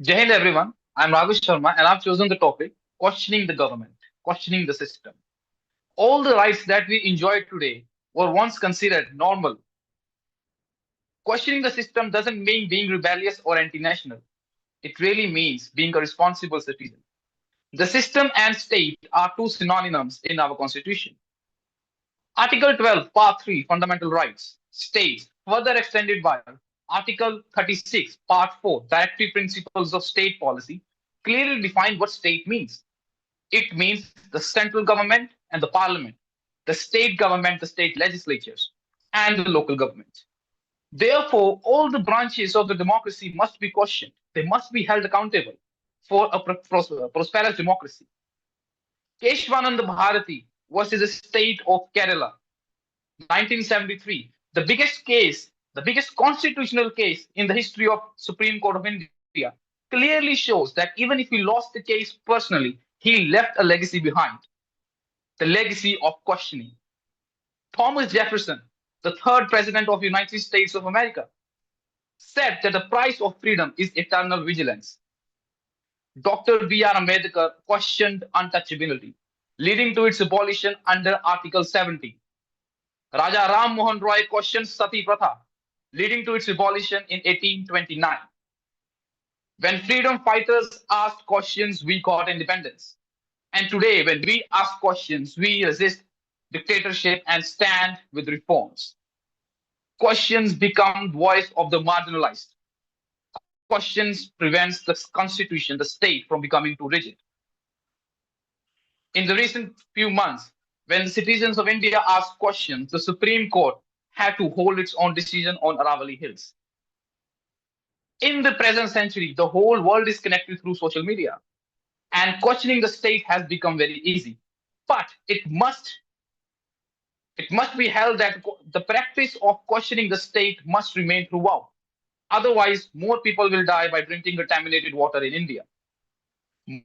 Jai Hind everyone, I'm Ravish Sharma and I've chosen the topic questioning the government, questioning the system. All the rights that we enjoy today were once considered normal. Questioning the system doesn't mean being rebellious or anti national, it really means being a responsible citizen. The system and state are two synonyms in our constitution. Article 12, Part 3, Fundamental Rights, states, further extended by Article 36, Part 4, Directive Principles of State Policy, clearly define what state means. It means the central government and the parliament, the state government, the state legislatures, and the local government. Therefore, all the branches of the democracy must be questioned. They must be held accountable for a prosperous democracy. Keshwananda Bharati versus the state of Kerala, 1973, the biggest constitutional case in the history of Supreme Court of India, clearly shows that even if he lost the case personally, he left a legacy behind, the legacy of questioning. Thomas Jefferson, the third president of the United States of America, said that the price of freedom is eternal vigilance. Dr. B.R. Ambedkar questioned untouchability, leading to its abolition under Article 70. Raja Ram Mohan Roy questioned Sati Pratha, leading to its abolition in 1829. When freedom fighters asked questions, we got independence. And today, when we ask questions, we resist dictatorship and stand with reforms. Questions become voice of the marginalized. Questions prevents the constitution, the state, from becoming too rigid. In the recent few months, when the citizens of India asked questions, the Supreme Court had to hold its own decision on Aravali Hills. In the present century, the whole world is connected through social media, and questioning the state has become very easy. But it must be held that the practice of questioning the state must remain throughout. Otherwise, more people will die by drinking contaminated water in India.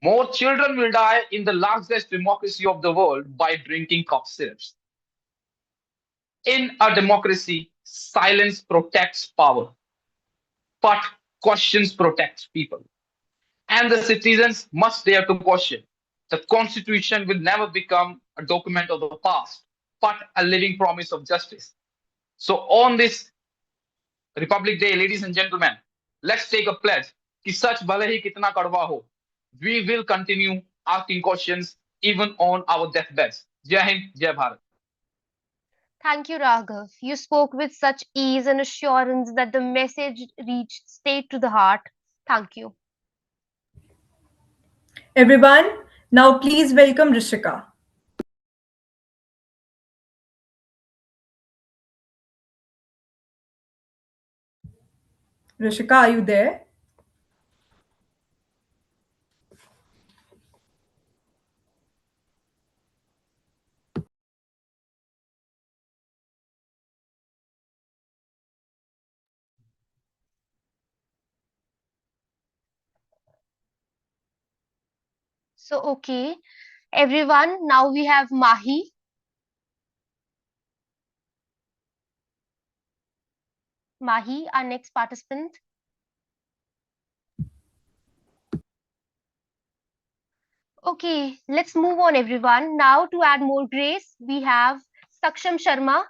More children will die in the largest democracy of the world by drinking cough syrups. In a democracy, silence protects power, but questions protect people. And the citizens must dare to question. The Constitution will never become a document of the past, but a living promise of justice. So, on this Republic Day, ladies and gentlemen, let's take a pledge कि सच भले ही कितना कड़वा हो, we will continue asking questions even on our deathbeds. Jai Hind, Jai Bharat. Thank you, Raghav. You spoke with such ease and assurance that the message reached straight to the heart. Thank you. Everyone, now please welcome Rishika. Rishika, are you there? So, okay, everyone, now we have Mahi. Mahi, our next participant. Okay, let's move on, everyone. Now, to add more grace, we have Saksham Sharma.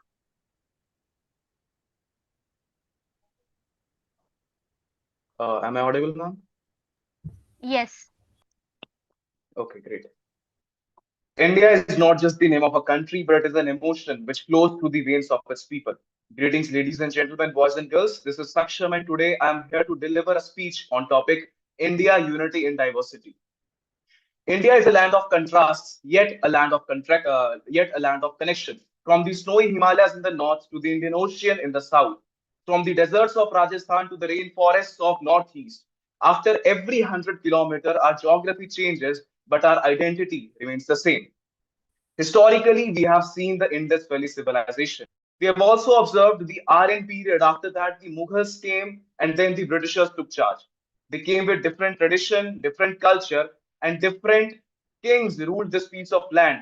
Am I audible now? Yes. Okay, great. India is not just the name of a country, but it is an emotion which flows through the veins of its people. Greetings, ladies and gentlemen, boys and girls. This is Saksham, and today I am here to deliver a speech on topic India Unity in Diversity. India is a land of contrasts, yet a land of connection. From the snowy Himalayas in the north to the Indian Ocean in the south, from the deserts of Rajasthan to the rainforests of northeast. After every 100 kilometers, our geography changes, but our identity remains the same. Historically, we have seen the Indus Valley civilization. We have also observed the Aryan period. After that, the Mughals came and then the Britishers took charge. They came with different tradition, different culture, and different kings ruled this piece of land.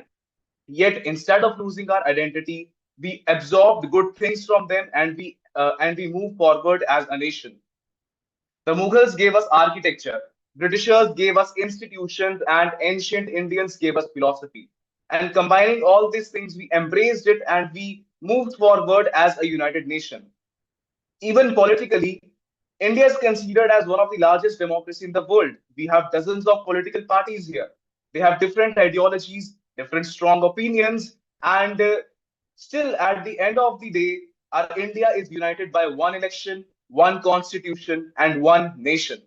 Yet, instead of losing our identity, we absorbed good things from them and we move forward as a nation. The Mughals gave us architecture, Britishers gave us institutions, and ancient Indians gave us philosophy. And combining all these things, we embraced it and we moved forward as a united nation. Even politically, India is considered as one of the largest democracies in the world. We have dozens of political parties here. They have different ideologies, different strong opinions, and still, at the end of the day, our India is united by one election, one constitution, and one nation.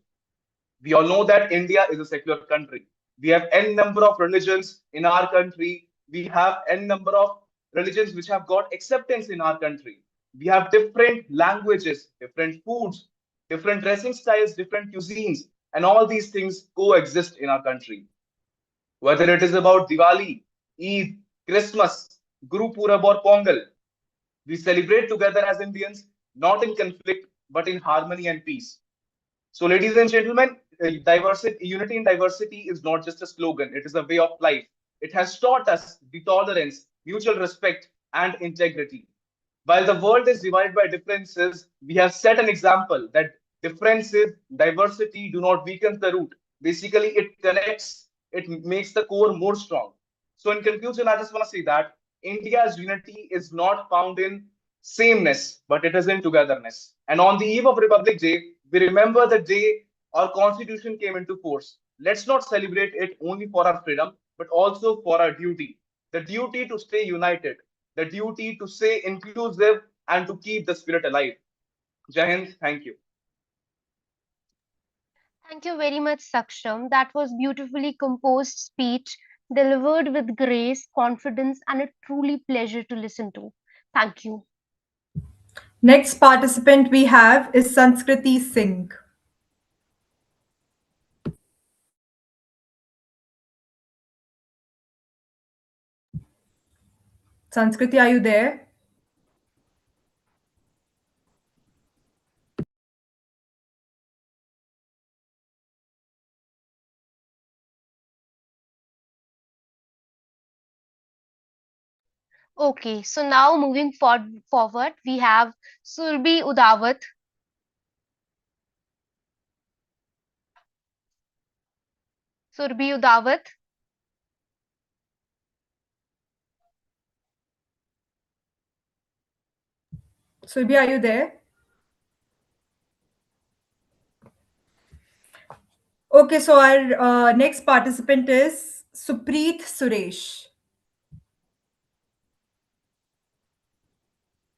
We all know that India is a secular country. We have n number of religions in our country. We have n number of religions which have got acceptance in our country. We have different languages, different foods, different dressing styles, different cuisines, and all these things coexist in our country. Whether it is about Diwali, Eid, Christmas, Guru Purab or Pongal, we celebrate together as Indians, not in conflict, but in harmony and peace. So, ladies and gentlemen, unity in diversity is not just a slogan, it is a way of life. It has taught us the tolerance, mutual respect, and integrity. While the world is divided by differences, we have set an example that differences, diversity do not weaken the root. Basically, it connects, it makes the core more strong. So, in conclusion, I just want to say that India's unity is not found in sameness, but it is in togetherness. And on the eve of Republic Day, we remember the day our constitution came into force. Let's not celebrate it only for our freedom, but also for our duty. The duty to stay united, the duty to stay inclusive, and to keep the spirit alive. Jai Hind, thank you. Thank you very much, Saksham. That was beautifully composed speech, delivered with grace, confidence, and a truly pleasure to listen to. Thank you. Next participant we have is Sanskriti Singh. Sanskriti, are you there? Okay, so now moving forward, we have Surbhi Udawat. Surbhi Udawat. Surbhi, are you there? Okay, so our next participant is Supreet Suresh.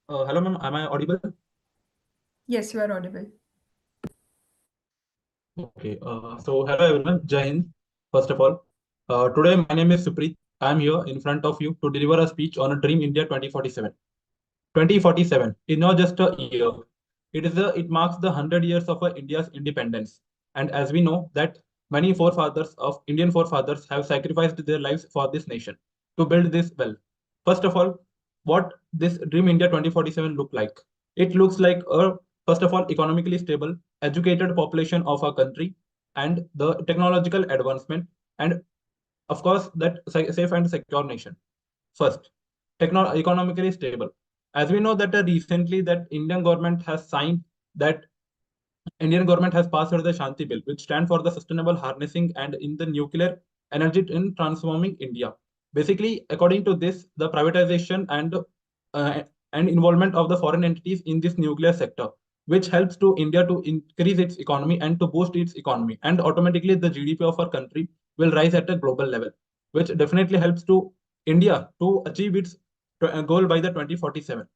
Hello, ma'am. Am I audible? Yes, you are audible. Okay. So hello everyone. Jai Hind. First of all, today my name is Supreet. I am here in front of you to deliver a speech on a Dream India 2047. 2047 is not just a year. It marks the 100 years of India's independence. And as we know that many forefathers of Indian forefathers have sacrificed their lives for this nation to build this well. First of all, what this Dream India 2047 look like? It looks like a first of all economically stable, educated population of our country, and the technological advancement, and of course that safe and secure nation. First, economically stable. As we know that recently that Indian government has passed the Shanti Bill, which stand for the sustainable harnessing and in the nuclear energy in transforming India. Basically, according to this, the privatization and and involvement of the foreign entities in this nuclear sector, which helps to India to increase its economy and to boost its economy, and automatically the GDP of our country will rise at a global level, which definitely helps to India to achieve its goal by the 2047.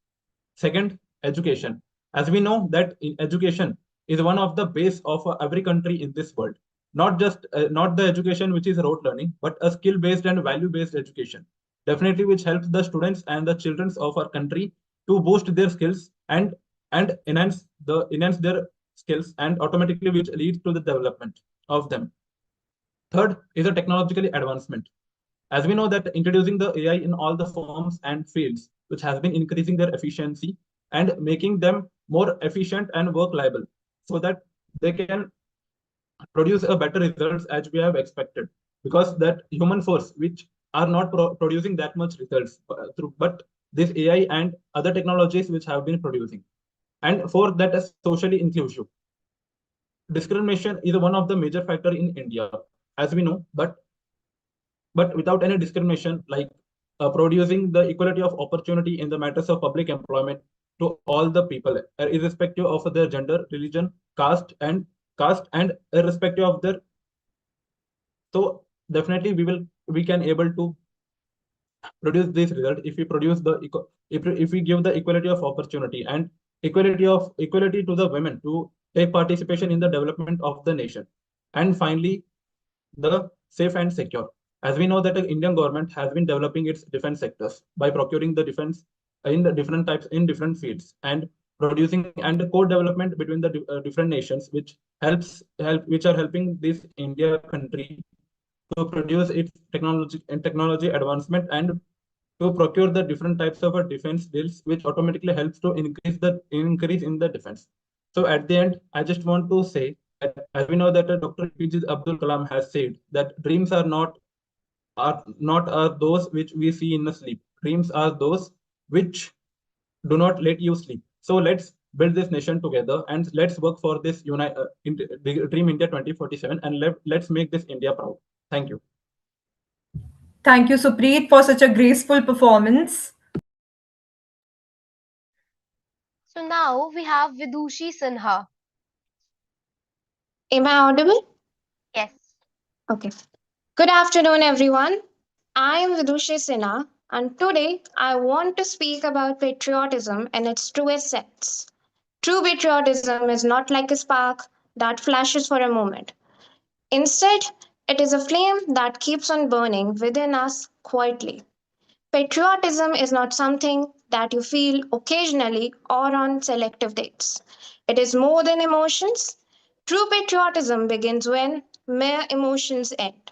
Second, education. As we know that education is one of the base of every country in this world. Not the education which is rote learning, but a skill-based and value-based education. Definitely, which helps the students and the children of our country to boost their skills and enhance their skills, and automatically which leads to the development of them. Third is a technological advancement. As we know that introducing the AI in all the forms and fields, which has been increasing their efficiency and making them more efficient and work liable, so that they can produce a better results as we have expected. Because that human force, which are not producing that much results but this AI and other technologies which have been producing. And fourth, that is socially inclusive. Discrimination is one of the major factor in India, as we know, but without any discrimination, like producing the equality of opportunity in the matters of public employment to all the people, irrespective of their gender, religion, caste and irrespective of their. So definitely we can able to produce this result if we produce the if we give the equality of opportunity and equality to the women to take participation in the development of the nation. And finally, the safe and secure. As we know that the Indian government has been developing its defense sectors by procuring the defense in the different types in different fields and producing and the co-development between the different nations, which which are helping this India country to produce its technology advancement and to procure the different types of defense deals, which automatically helps to increase in the defense. So at the end, I just want to say that as we know that Dr. APJ Abdul Kalam has said that dreams are not those which we see in the sleep. Dreams are those which do not let you sleep. So let's build this nation together and let's work for this Dream India 2047, and let's make this India proud. Thank you. Thank you, Supreet, for such a graceful performance. So now we have Vidushi Sinha. Am I audible? Yes. Okay. Good afternoon, everyone. I am Vidushi Sinha, and today I want to speak about patriotism in its truest sense. True patriotism is not like a spark that flashes for a moment. Instead, it is a flame that keeps on burning within us quietly. Patriotism is not something that you feel occasionally or on selective dates. It is more than emotions. True patriotism begins when mere emotions end.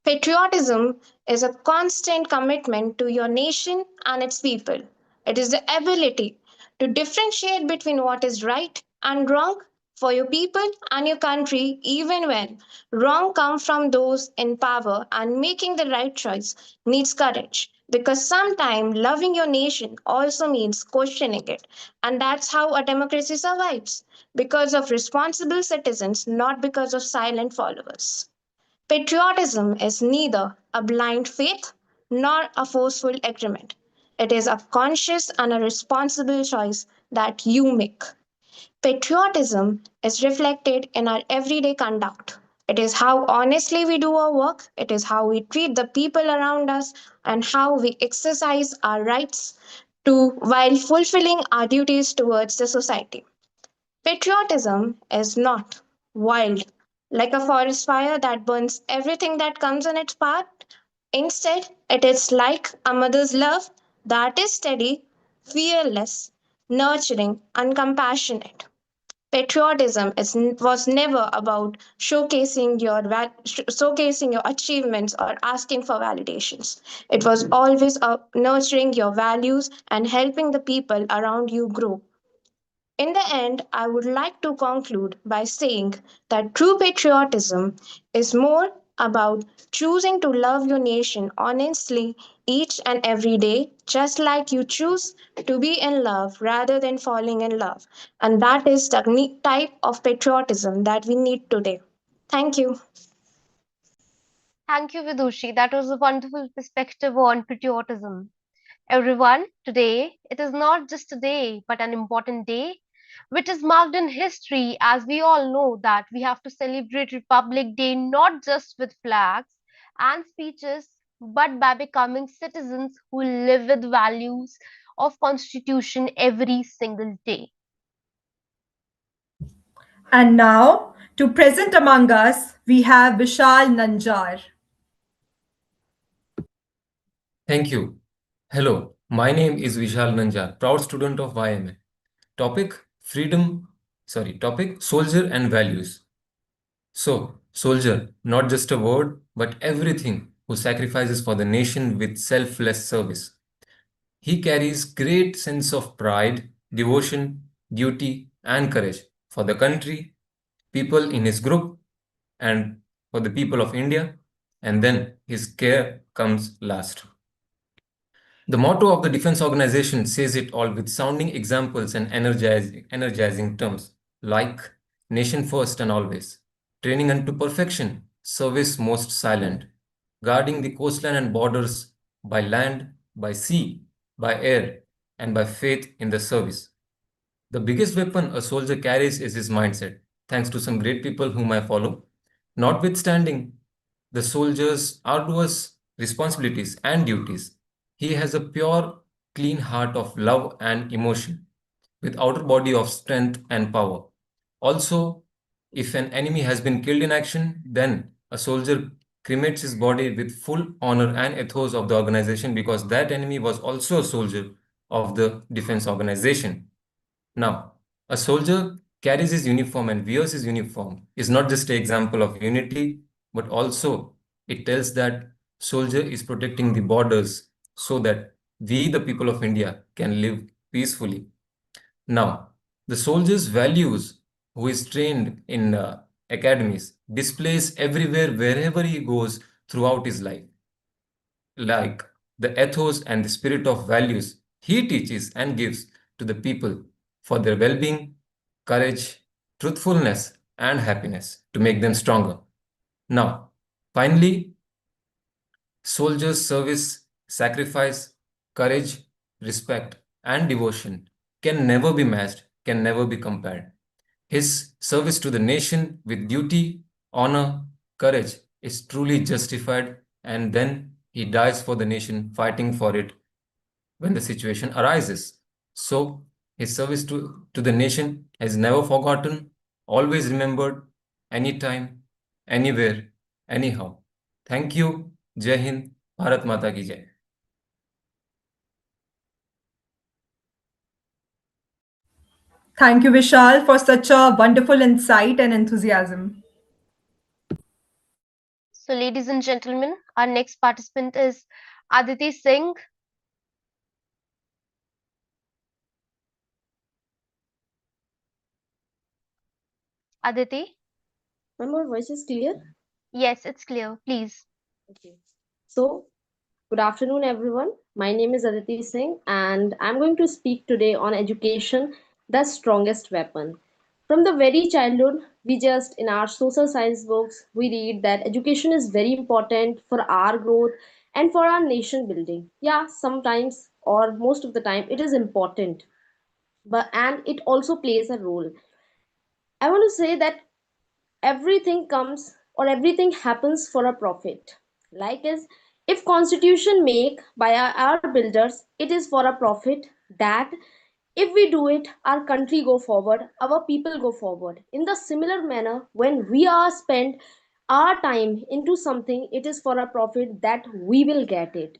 Patriotism is a constant commitment to your nation and its people. It is the ability to differentiate between what is right and wrong for your people and your country, even when wrong comes from those in power, and making the right choice needs courage. Because sometimes loving your nation also means questioning it. And that's how a democracy survives, because of responsible citizens, not because of silent followers. Patriotism is neither a blind faith nor a forceful agreement. It is a conscious and a responsible choice that you make. Patriotism is reflected in our everyday conduct. It is how honestly we do our work, it is how we treat the people around us, and how we exercise our rights to while fulfilling our duties towards the society. Patriotism is not wild, like a forest fire that burns everything that comes in its path. Instead, it is like a mother's love that is steady, fearless, nurturing, and compassionate. Patriotism was never about showcasing your achievements or asking for validations. It was always nurturing your values and helping the people around you grow. In the end, I would like to conclude by saying that true patriotism is more about choosing to love your nation honestly each and every day, just like you choose to be in love rather than falling in love. And that is the type of patriotism that we need today. Thank you. Thank you, Vidushi. That was a wonderful perspective on patriotism. Everyone, today it is not just a day but an important day which is marked in history, as we all know that we have to celebrate Republic Day not just with flags and speeches but by becoming citizens who live with values of constitution every single day. And now, to present among us, we have Vishal Nanjar. Thank you. Hello, my name is Vishal Nanjar, proud student of YMA. Topic topic soldier and values. So, soldier, not just a word, but everything who sacrifices for the nation with selfless service. He carries great sense of pride, devotion, duty, and courage for the country, people in his group, and for the people of India, and then his care comes last. The motto of the defense organization says it all with sounding examples and energizing terms like nation first and always, training unto perfection, service most silent, guarding the coastline and borders by land, by sea, by air, and by faith in the service. The biggest weapon a soldier carries is his mindset, thanks to some great people whom I follow. Notwithstanding the soldier's arduous responsibilities and duties, he has a pure, clean heart of love and emotion, with outer body of strength and power. Also, if an enemy has been killed in action, then a soldier cremates his body with full honor and ethos of the organization because that enemy was also a soldier of the defense organization. Now, a soldier carries his uniform and wears his uniform is not just an example of unity, but also it tells that soldier is protecting the borders so that we, the people of India, can live peacefully. Now, the soldier's values, who is trained in academies, displays everywhere wherever he goes throughout his life, like the ethos and the spirit of values he teaches and gives to the people for their well being, courage, truthfulness, and happiness to make them stronger. Now, finally, soldiers' service, sacrifice, courage, respect, and devotion can never be matched, can never be compared. His service to the nation with duty, honor, courage is truly justified, and then he dies for the nation, fighting for it when the situation arises. So, his service to the nation is never forgotten, always remembered, anytime, anywhere, anyhow. Thank you. Jai Hind. Bharat Mata ki Jai. Thank you, Vishal, for such a wonderful insight and enthusiasm. So, ladies and gentlemen, our next participant is Aditi Singh. Aditi? Ma'am, my voice is clear? Yes, it's clear. Please. Okay. So, good afternoon, everyone. My name is Aditi Singh, and I'm going to speak today on education, the strongest weapon. From the very childhood, in our social science books, we read that education is very important for our growth and for our nation building. Yeah, sometimes or most of the time, it is important, but and it also plays a role. I want to say that everything comes or everything happens for a profit, like is if constitution make by our builders, it is for a profit, that if we do it, our country go forward, our people go forward. In the similar manner, when we are spend our time into something, it is for a profit that we will get it.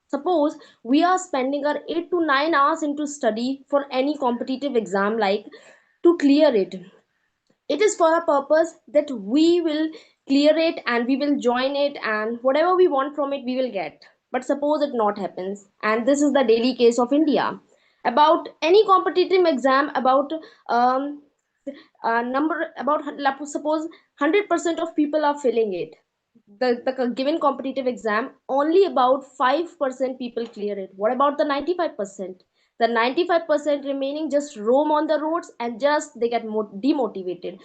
Suppose we are spending our 8 to 9 hours into study for any competitive exam, like to clear it, it is for a purpose that we will clear it and we will join it, and whatever we want from it we will get. But suppose it not happens, and this is the daily case of India about any competitive exam, about number about suppose 100% of people are filling it, the given competitive exam, only about 5% people clear it. What about the 95%? The 95% remaining just roam on the roads and just they get demotivated.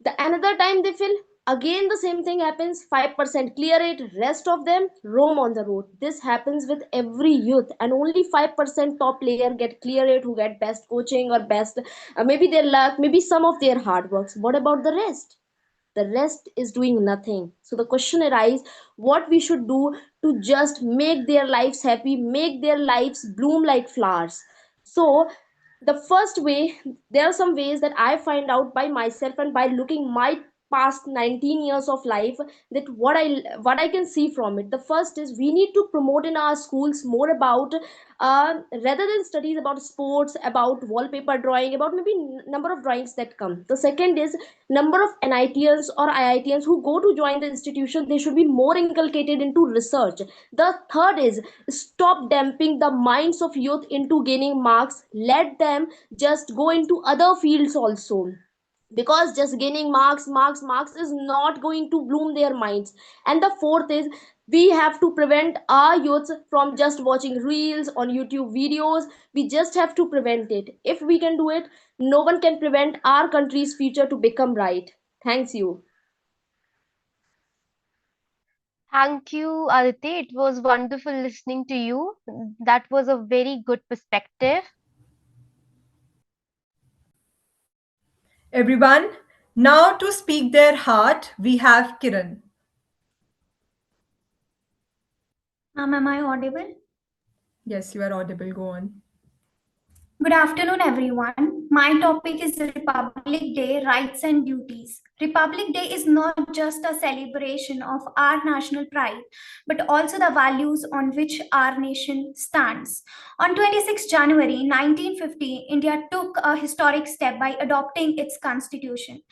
The another time they feel Again the same thing happens, 5% clear it, rest of them roam on the road. This happens with every youth, and only 5% top player get clear it, who get best coaching or best maybe their luck, maybe some of their hard works. What about the rest? The rest is doing nothing. So the question arises, what we should do to just make their lives happy, make their lives bloom like flowers? So the first way, there are some ways that I find out by myself and by looking my past 19 years of life, that what I can see from it. The first is, we need to promote in our schools more about rather than studies about sports, about wallpaper drawing, about maybe number of drawings that come. The second is, number of NITians or IITians who go to join the institution, they should be more inculcated into research. The third is, stop damping the minds of youth into gaining marks, let them just go into other fields also, because just gaining marks is not going to bloom their minds. And the fourth is, we have to prevent our youths from just watching reels on YouTube videos. We just have to prevent it. If we can do it, no one can prevent our country's future to become right. Thanks you. Thank you, Aditi. It was wonderful listening to you. That was a very good perspective. Everyone, now to speak their heart, we have Kiran. Am I audible? Yes, you are audible. Go on. Good afternoon, everyone. My topic is Republic Day Rights and Duties. Republic Day is not just a celebration of our national pride, but also the values on which our nation stands. On 26 January 1950, India took a historic step by adopting its constitution.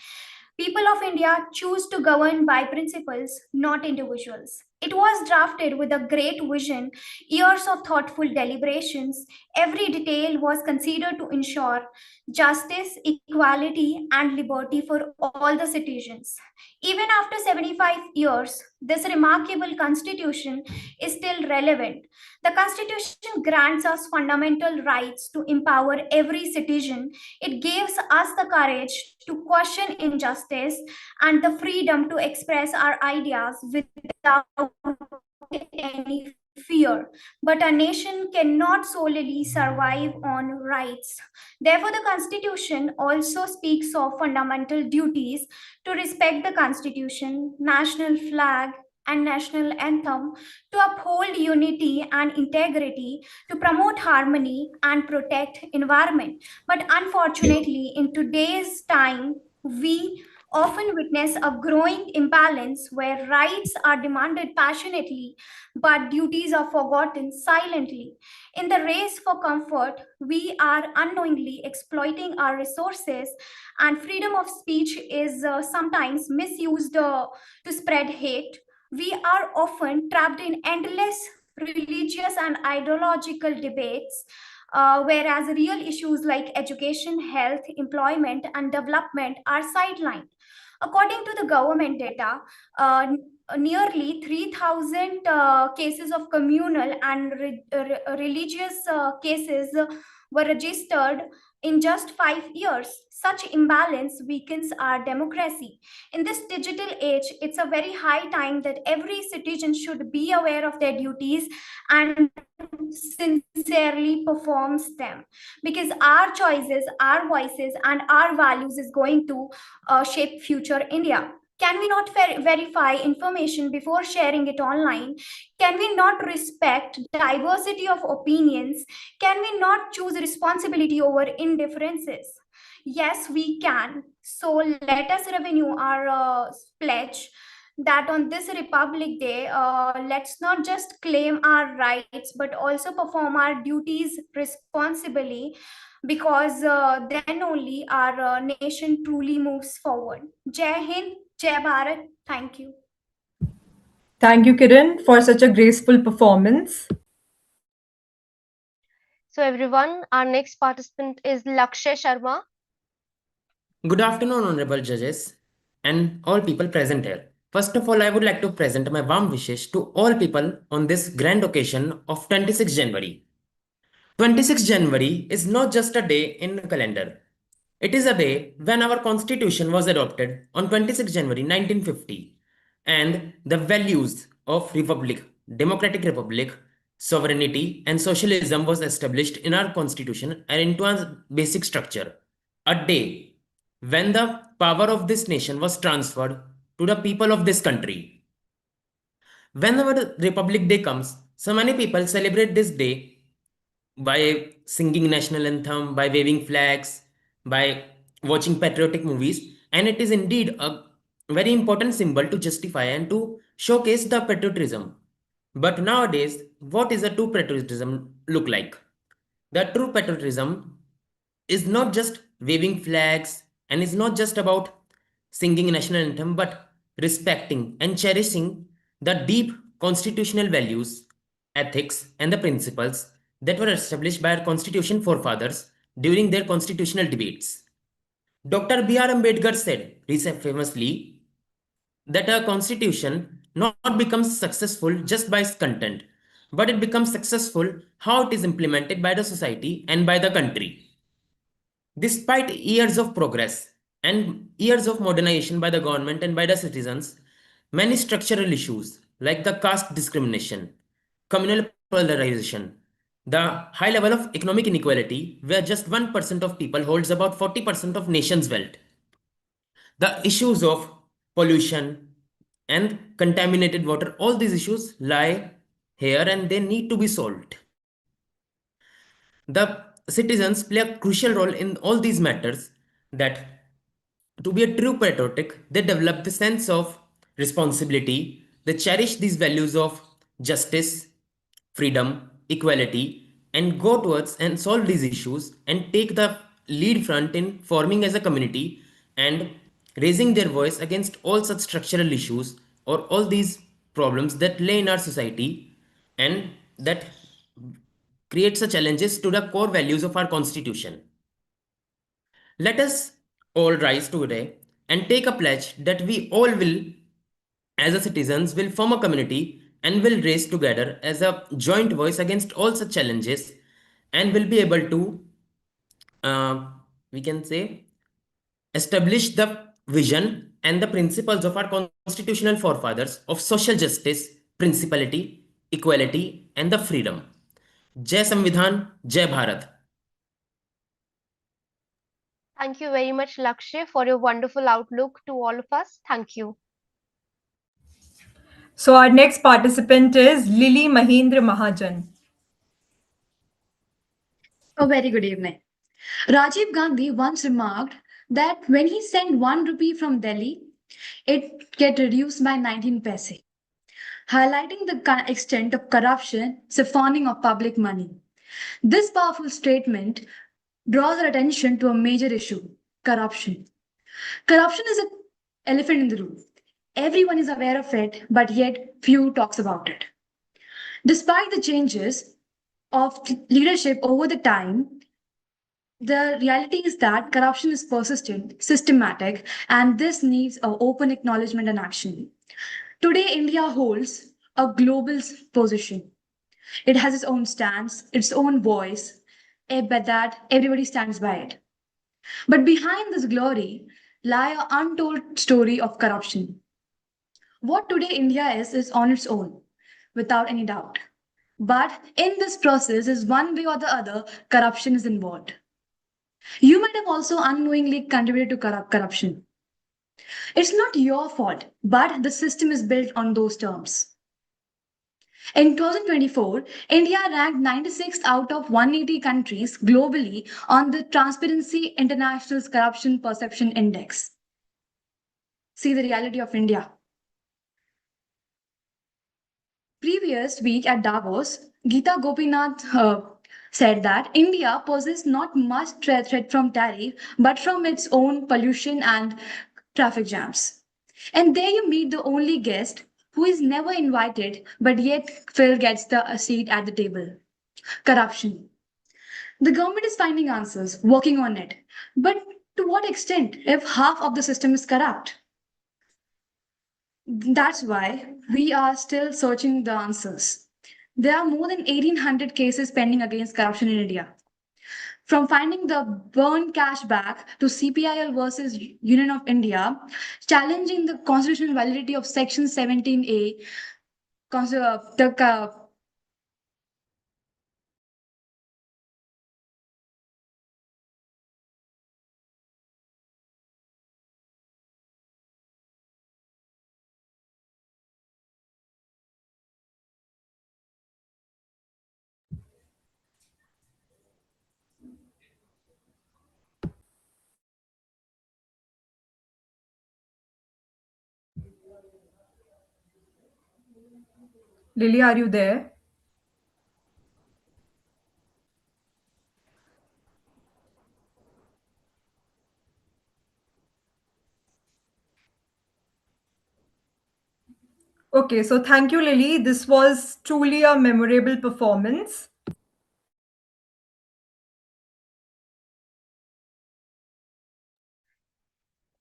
People of India choose to govern by principles, not individuals. It was drafted with a great vision, years of thoughtful deliberations. Every detail was considered to ensure justice, equality, and liberty for all the citizens. Even after 75 years, this remarkable constitution is still relevant. The constitution grants us fundamental rights to empower every citizen. It gives us the courage to question injustice and the freedom to express our ideas without any fear. But a nation cannot solely survive on rights. Therefore, the Constitution also speaks of fundamental duties: to respect the Constitution, national flag, and national anthem, to uphold unity and integrity, to promote harmony and protect environment. But unfortunately, in today's time, we often witness a growing imbalance where rights are demanded passionately but duties are forgotten silently. In the race for comfort, we are unknowingly exploiting our resources, and freedom of speech is sometimes misused to spread hate. We are often trapped in endless religious and ideological debates, whereas real issues like education, health, employment, and development are sidelined. According to the government data, nearly 3,000 cases of communal and religious cases were registered in just 5 years. Such imbalance weakens our democracy. In this digital age, it's a very high time that every citizen should be aware of their duties and sincerely performs them, because our choices, our voices, and our values is going to shape future India. Can we not verify information before sharing it online? Can we not respect diversity of opinions? Can we not choose responsibility over indifferences? Yes, we can. So let us renew our pledge that on this Republic Day, let's not just claim our rights, but also perform our duties responsibly, because then only our nation truly moves forward. Jai Hind, Jai Bharat. Thank you. Thank you, Kiran, for such a graceful performance. So, everyone, our next participant is Lakshay Sharma. Good afternoon, honorable judges and all people present here. First of all, I would like to present my warm wishes to all people on this grand occasion of 26 January. 26 January is not just a day in a calendar. It is a day when our constitution was adopted on 26 January 1950 and the values of republic, democratic republic, sovereignty and socialism was established in our constitution and into our basic structure. A day when the power of this nation was transferred to the people of this country. Whenever Republic Day comes, so many people celebrate this day by singing national anthem, by waving flags, by watching patriotic movies, and it is indeed a very important symbol to justify and to showcase the patriotism. But nowadays, what is a true patriotism look like? The true patriotism is not just waving flags and is not just about singing national anthem, but respecting and cherishing the deep constitutional values, ethics, and the principles that were established by our constitution forefathers during their constitutional debates. Dr. B.R. Ambedkar said famously that a constitution not becomes successful just by its content, but it becomes successful how it is implemented by the society and by the country. Despite years of progress and years of modernization by the government and by the citizens, many structural issues like the caste discrimination, communal polarization, the high level of economic inequality, where just 1% of people holds about 40% of nation's wealth, the issues of pollution and contaminated water, all these issues lie here and they need to be solved. The citizens play a crucial role in all these matters that to be a true patriotic, they develop the sense of responsibility, they cherish these values of justice, freedom, equality, and go towards and solve these issues and take the lead front in forming as a community and raising their voice against all such structural issues or all these problems that lay in our society and that creates a challenges to the core values of our constitution. Let us all rise today and take a pledge that we all will, as a citizens, will form a community and will raise together as a joint voice against all such challenges and will be able to, we can say, establish the vision and the principles of our constitutional forefathers of social justice, principality, equality, and the freedom. Jai Samvidhan, Jai Bharat. Thank you very much, Lakshay, for your wonderful outlook to all of us. Thank you. So our next participant is Lily Mahindra Mahajan. A very good evening. Rajiv Gandhi once remarked that when he sent 1 rupee from Delhi, it get reduced by 19 paise, highlighting the extent of corruption, siphoning of public money. This powerful statement draws our attention to a major issue: corruption. Corruption is an elephant in the room. Everyone is aware of it, but yet few talks about it. Despite the changes of leadership over the time, the reality is that corruption is persistent, systematic, and this needs an open acknowledgement and action. Today, India holds a global position. It has its own stance, its own voice. I bet that everybody stands by it. But behind this glory lie an untold story of corruption. What today India is on its own, without any doubt. But in this process, is one way or the other, corruption is involved. You might have also unknowingly contributed to corruption. It's not your fault, but the system is built on those terms. In 2024, India ranked 96th out of 180 countries globally on the Transparency International's Corruption Perception Index. See the reality of India. Previous week at Davos, Geeta Gopinath said that India poses not much threat from tariff, but from its own pollution and traffic jams. And there you meet the only guest who is never invited, but yet Phil gets the seat at the table. Corruption. The government is finding answers, working on it. But to what extent if half of the system is corrupt? That's why we are still searching the answers. There are more than 1,800 cases pending against corruption in India. From finding the burn cash back to CPIL versus Union of India, challenging the constitutional validity of Section 17A, the Lily, are you there? Okay, so thank you, Lily. This was truly a memorable performance.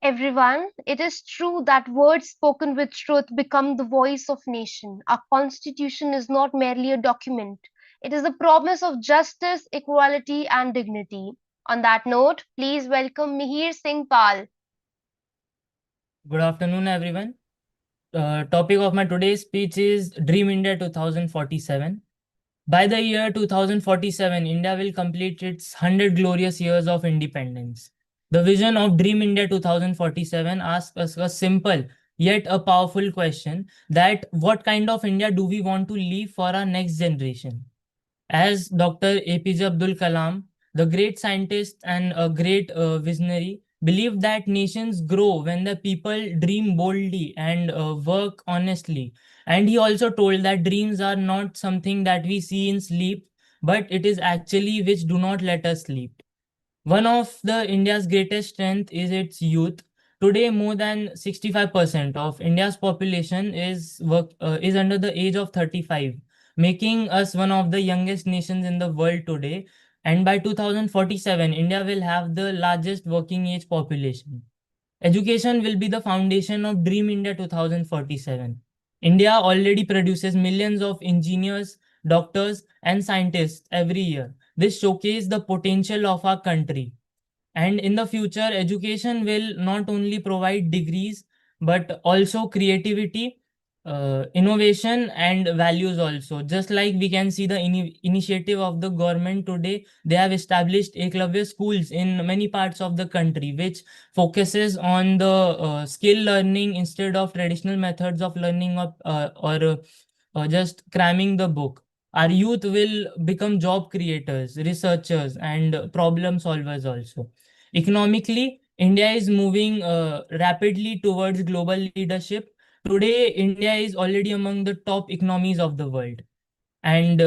Everyone, it is true that words spoken with truth become the voice of nation. Our constitution is not merely a document. It is a promise of justice, equality and dignity. On that note, please welcome Mihir Singh Pal. Good afternoon, everyone. Topic of my today's speech is Dream India 2047. By the year 2047, India will complete its 100 glorious years of independence. The vision of Dream India 2047 asks us a simple yet a powerful question, that what kind of India do we want to leave for our next generation? As Dr. APJ Abdul Kalam, the great scientist and a great visionary, believed that nations grow when the people dream boldly and work honestly. And he also told that dreams are not something that we see in sleep, but it is actually which do not let us sleep. One of the India's greatest strength is its youth. Today, more than 65% of India's population is under the age of 35, making us one of the youngest nations in the world today. And by 2047, India will have the largest working age population. Education will be the foundation of Dream India 2047. India already produces millions of engineers, doctors, and scientists every year. This showcases the potential of our country. And in the future, education will not only provide degrees, but also creativity, innovation, and values also. Just like we can see the initiative of the government today, they have established Eklavya schools in many parts of the country, which focuses on the skill learning instead of traditional methods of learning or just cramming the book. Our youth will become job creators, researchers, and problem solvers also. Economically, India is moving rapidly towards global leadership. Today, India is already among the top economies of the world. And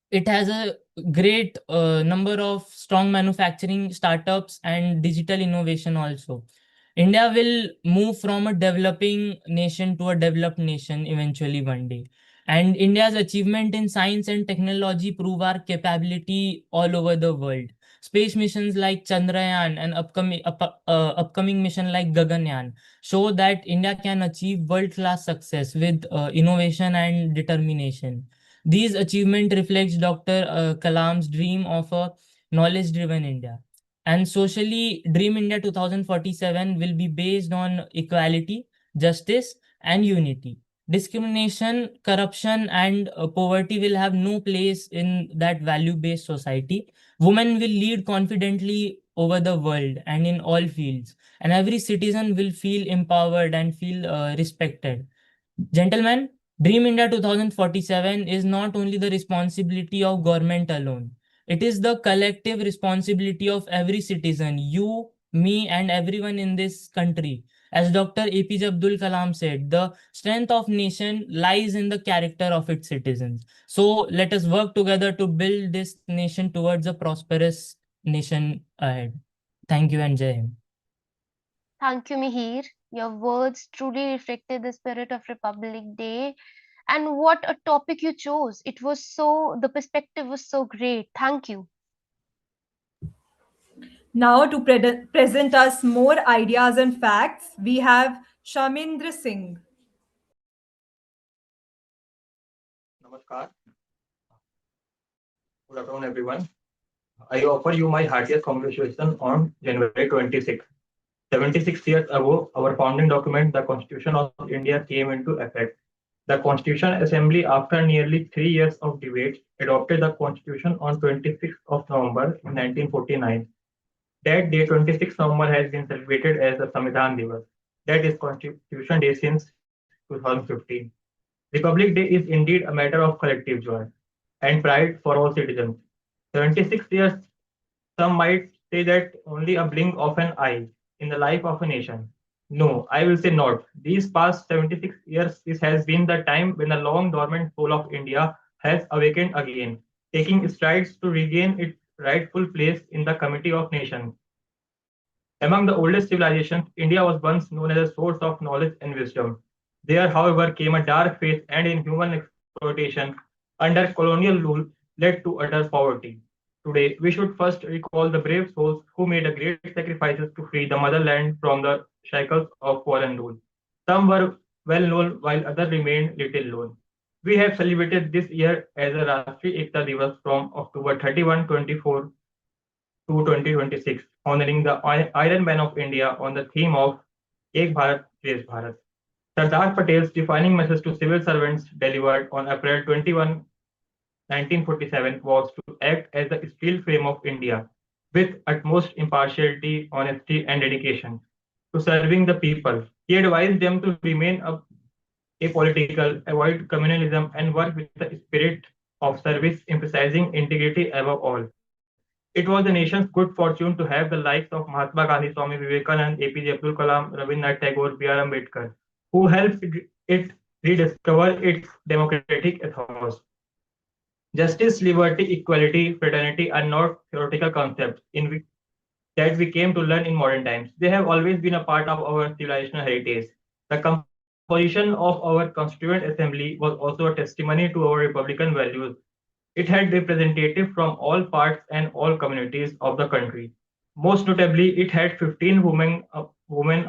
it has a great number of strong manufacturing startups and digital innovation also. India will move from a developing nation to a developed nation eventually one day. And India's achievement in science and technology prove our capability all over the world. Space missions like Chandrayaan and upcoming mission like Gaganyaan show that India can achieve world-class success with innovation and determination. These achievements reflects Dr. Kalam's dream of a knowledge-driven India. And socially, Dream India 2047 will be based on equality, justice, and unity. Discrimination, corruption, and poverty will have no place in that value-based society. Women will lead confidently over the world and in all fields, and every citizen will feel empowered and feel respected. Gentlemen, Dream India 2047 is not only the responsibility of government alone. It is the collective responsibility of every citizen, you, me, and everyone in this country. As Dr. APJ Abdul Kalam said, the strength of nation lies in the character of its citizens. So let us work together to build this nation towards a prosperous nation ahead. Thank you and Jai Hind. Thank you, Mihir. Your words truly reflected the spirit of Republic Day. And what a topic you chose. The perspective was so great. Thank you. Now to present us more ideas and facts, we have Shamindra Singh. Namaskar. Good afternoon, everyone. I offer you my heartiest congratulations on January 26th. 76 years ago, our founding document, the Constitution of India, came into effect. The Constitution Assembly, after nearly 3 years of debate, adopted the Constitution on 26th of November 1949. That day, 26th November, has been celebrated as the Samvidhan Divas. That is Constitution Day since 2015. Republic Day is indeed a matter of collective joy and pride for all citizens. 76 years, some might say that only a blink of an eye in the life of a nation. No, I will say not. These past 76 years, this has been the time when the long dormant soul of India has awakened again, taking strides to regain its rightful place in the Committee of Nations. Among the oldest civilizations, India was once known as a source of knowledge and wisdom. There, however, came a dark phase and inhuman exploitation under colonial rule led to utter poverty. Today, we should first recall the brave souls who made a great sacrifices to free the motherland from the shackles of foreign rule. Some were well known while others remained little known. We have celebrated this year as a Rashtriya Ekta Divas from October 31, 24 to 2026, honoring the Iron Man of India on the theme of Ek Bharat, Shresth Bharat. Sardar Patel's defining message to civil servants delivered on April 21, 1947 was to act as the steel frame of India with utmost impartiality, honesty, and dedication to serving the people. He advised them to remain apolitical, avoid communalism, and work with the spirit of service, emphasizing integrity above all. It was the nation's good fortune to have the likes of Mahatma Gandhi, Swami Vivekanand, APJ Abdul Kalam, Rabindranath Tagore, B.R. Ambedkar, who helped it rediscover its democratic ethos. Justice, liberty, equality, fraternity are not theoretical concepts that we came to learn in modern times. They have always been a part of our civilizational heritage. The composition of our Constituent Assembly was also a testimony to our Republican values. It had representatives from all parts and all communities of the country. Most notably, it had 15 women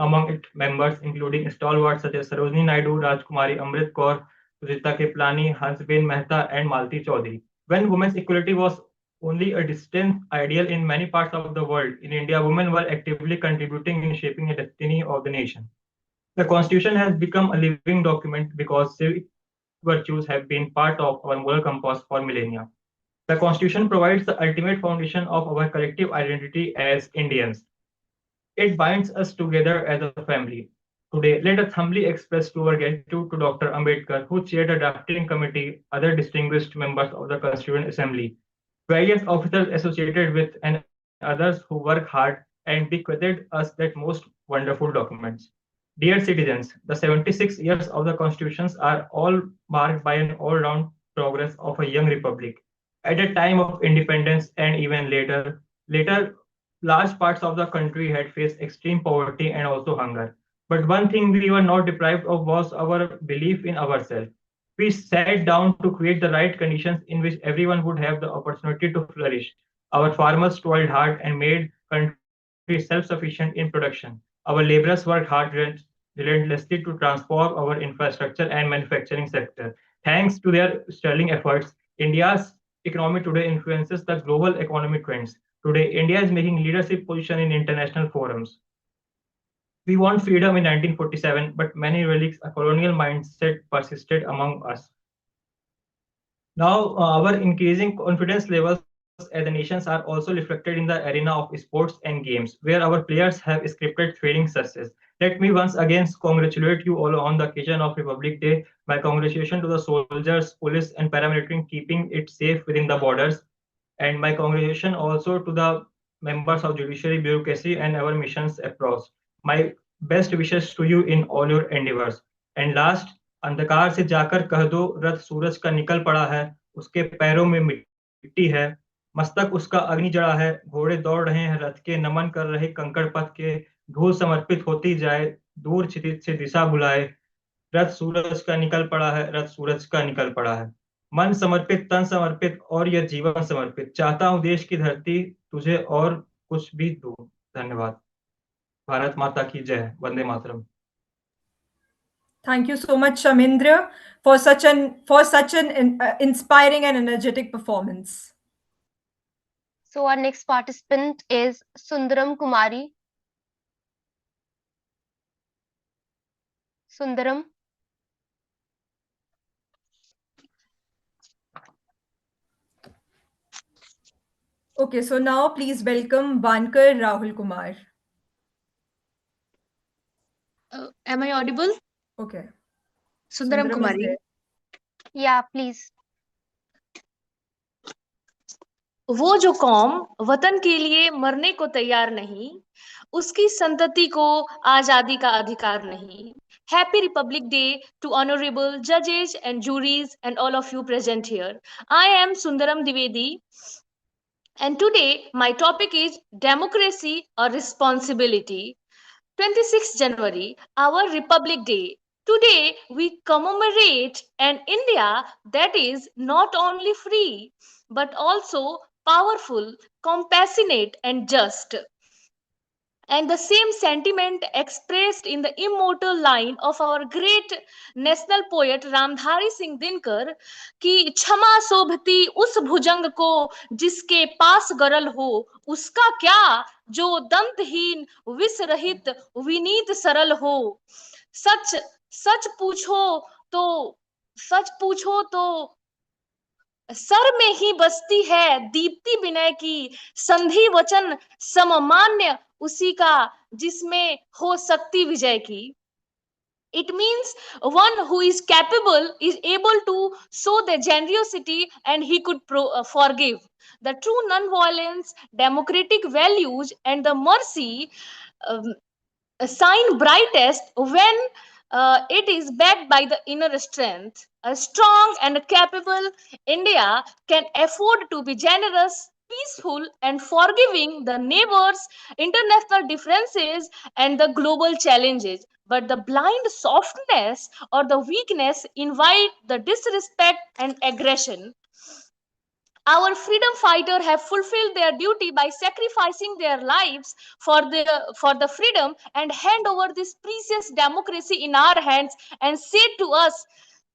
among its members, including stalwarts such as Sarojini Naidu, Rajkumari Amrit Kaur, Sujita Keplani, Hansben Mehta, and Malti Chaudhary. When women's equality was only a distant ideal in many parts of the world, in India, women were actively contributing in shaping the destiny of the nation. The Constitution has become a living document because civic virtues have been part of our moral compass for millennia. The Constitution provides the ultimate foundation of our collective identity as Indians. It binds us together as a family. Today, let us humbly express our gratitude to Dr. Ambedkar, who chaired the drafting committee, other distinguished members of the Constituent Assembly, various officers associated with, and others who work hard and bequeathed us that most wonderful documents. Dear citizens, the 76 years of the constitutions are all marked by an all-round progress of a young republic. At a time of independence and even later, large parts of the country had faced extreme poverty and also hunger. But one thing we were not deprived of was our belief in ourselves. We sat down to create the right conditions in which everyone would have the opportunity to flourish. Our farmers toiled hard and made country self-sufficient in production. Our laborers worked hard relentlessly to transform our infrastructure and manufacturing sector. Thanks to their sterling efforts, India's economy today influences the global economic trends. Today, India is making leadership position in international forums. We want freedom in 1947, but many relics a colonial mindset persisted among us. Now, our increasing confidence levels as the nations are also reflected in the arena of sports and games, where our players have scripted thrilling success. Let me once again congratulate you all on the occasion of Republic Day. My congratulations to the soldiers, police, and paramilitary keeping it safe within the borders. And my congratulations also to the members of judiciary, bureaucracy, and our missions across. My best wishes to you in all your endeavors. And last, अंधकार से जाकर कह दो रथ सूरज का निकल पड़ा है उसके पैरों में मिट्टी है मस्तक उसका अग्नि जड़ा है घोड़े दौड़ रहे हैं रथ के नमन कर रहे कंकड़ पथ के धूल समर्पित होती जाए दूर क्षितिज से दिशा बुलाए रथ सूरज का निकल पड़ा है रथ सूरज का निकल पड़ा है मन समर्पित तन समर्पित और यह जीवन समर्पित चाहता हूं देश की धरती तुझे और कुछ भी दूं धन्यवाद भारत माता की जय Vande Mataram Thank you so much, Shamindra, for such an inspiring and energetic performance. So our next participant is Sundaram Kumari. Sundaram. Okay, so now please welcome Vankar Rahul Kumar. Am I audible? Okay. Sundaram is Kumari. there. Yeah, please. वो जो कौम वतन के लिए मरने को तैयार नहीं, उसकी संतति को आजादी का अधिकार नहीं. Happy Republic Day to honorable judges and juries and all of you present here. I am Sundaram Dwivedi, and today my topic is democracy or responsibility. 26th January, our Republic Day. Today, we commemorate an India that is not only free, but also powerful, compassionate, and just. And the same sentiment expressed in the immortal line of our great national poet Ramdhari Singh Dinkar कि क्षमा शोभती उस भुजंग को जिसके पास गरल हो, उसका क्या जो दंतहीन विष रहित विनीत सरल हो. सच सच पूछो तो सर में ही बसती है दीप्ति विनय की, संधि वचन सममान्य उसी का जिसमें हो सकती विजय की. It means one who is capable is able to show the generosity and he could forgive. The true non-violence, democratic values, and the mercy um, shine brightest when it is backed by the inner strength. A strong and capable India can afford to be generous, peaceful, and forgiving the neighbors, international differences, and the global challenges. But the blind softness or the weakness invite the disrespect and aggression. Our freedom fighters have fulfilled their duty by sacrificing their lives for the freedom and hand over this precious democracy in our hands and say to us,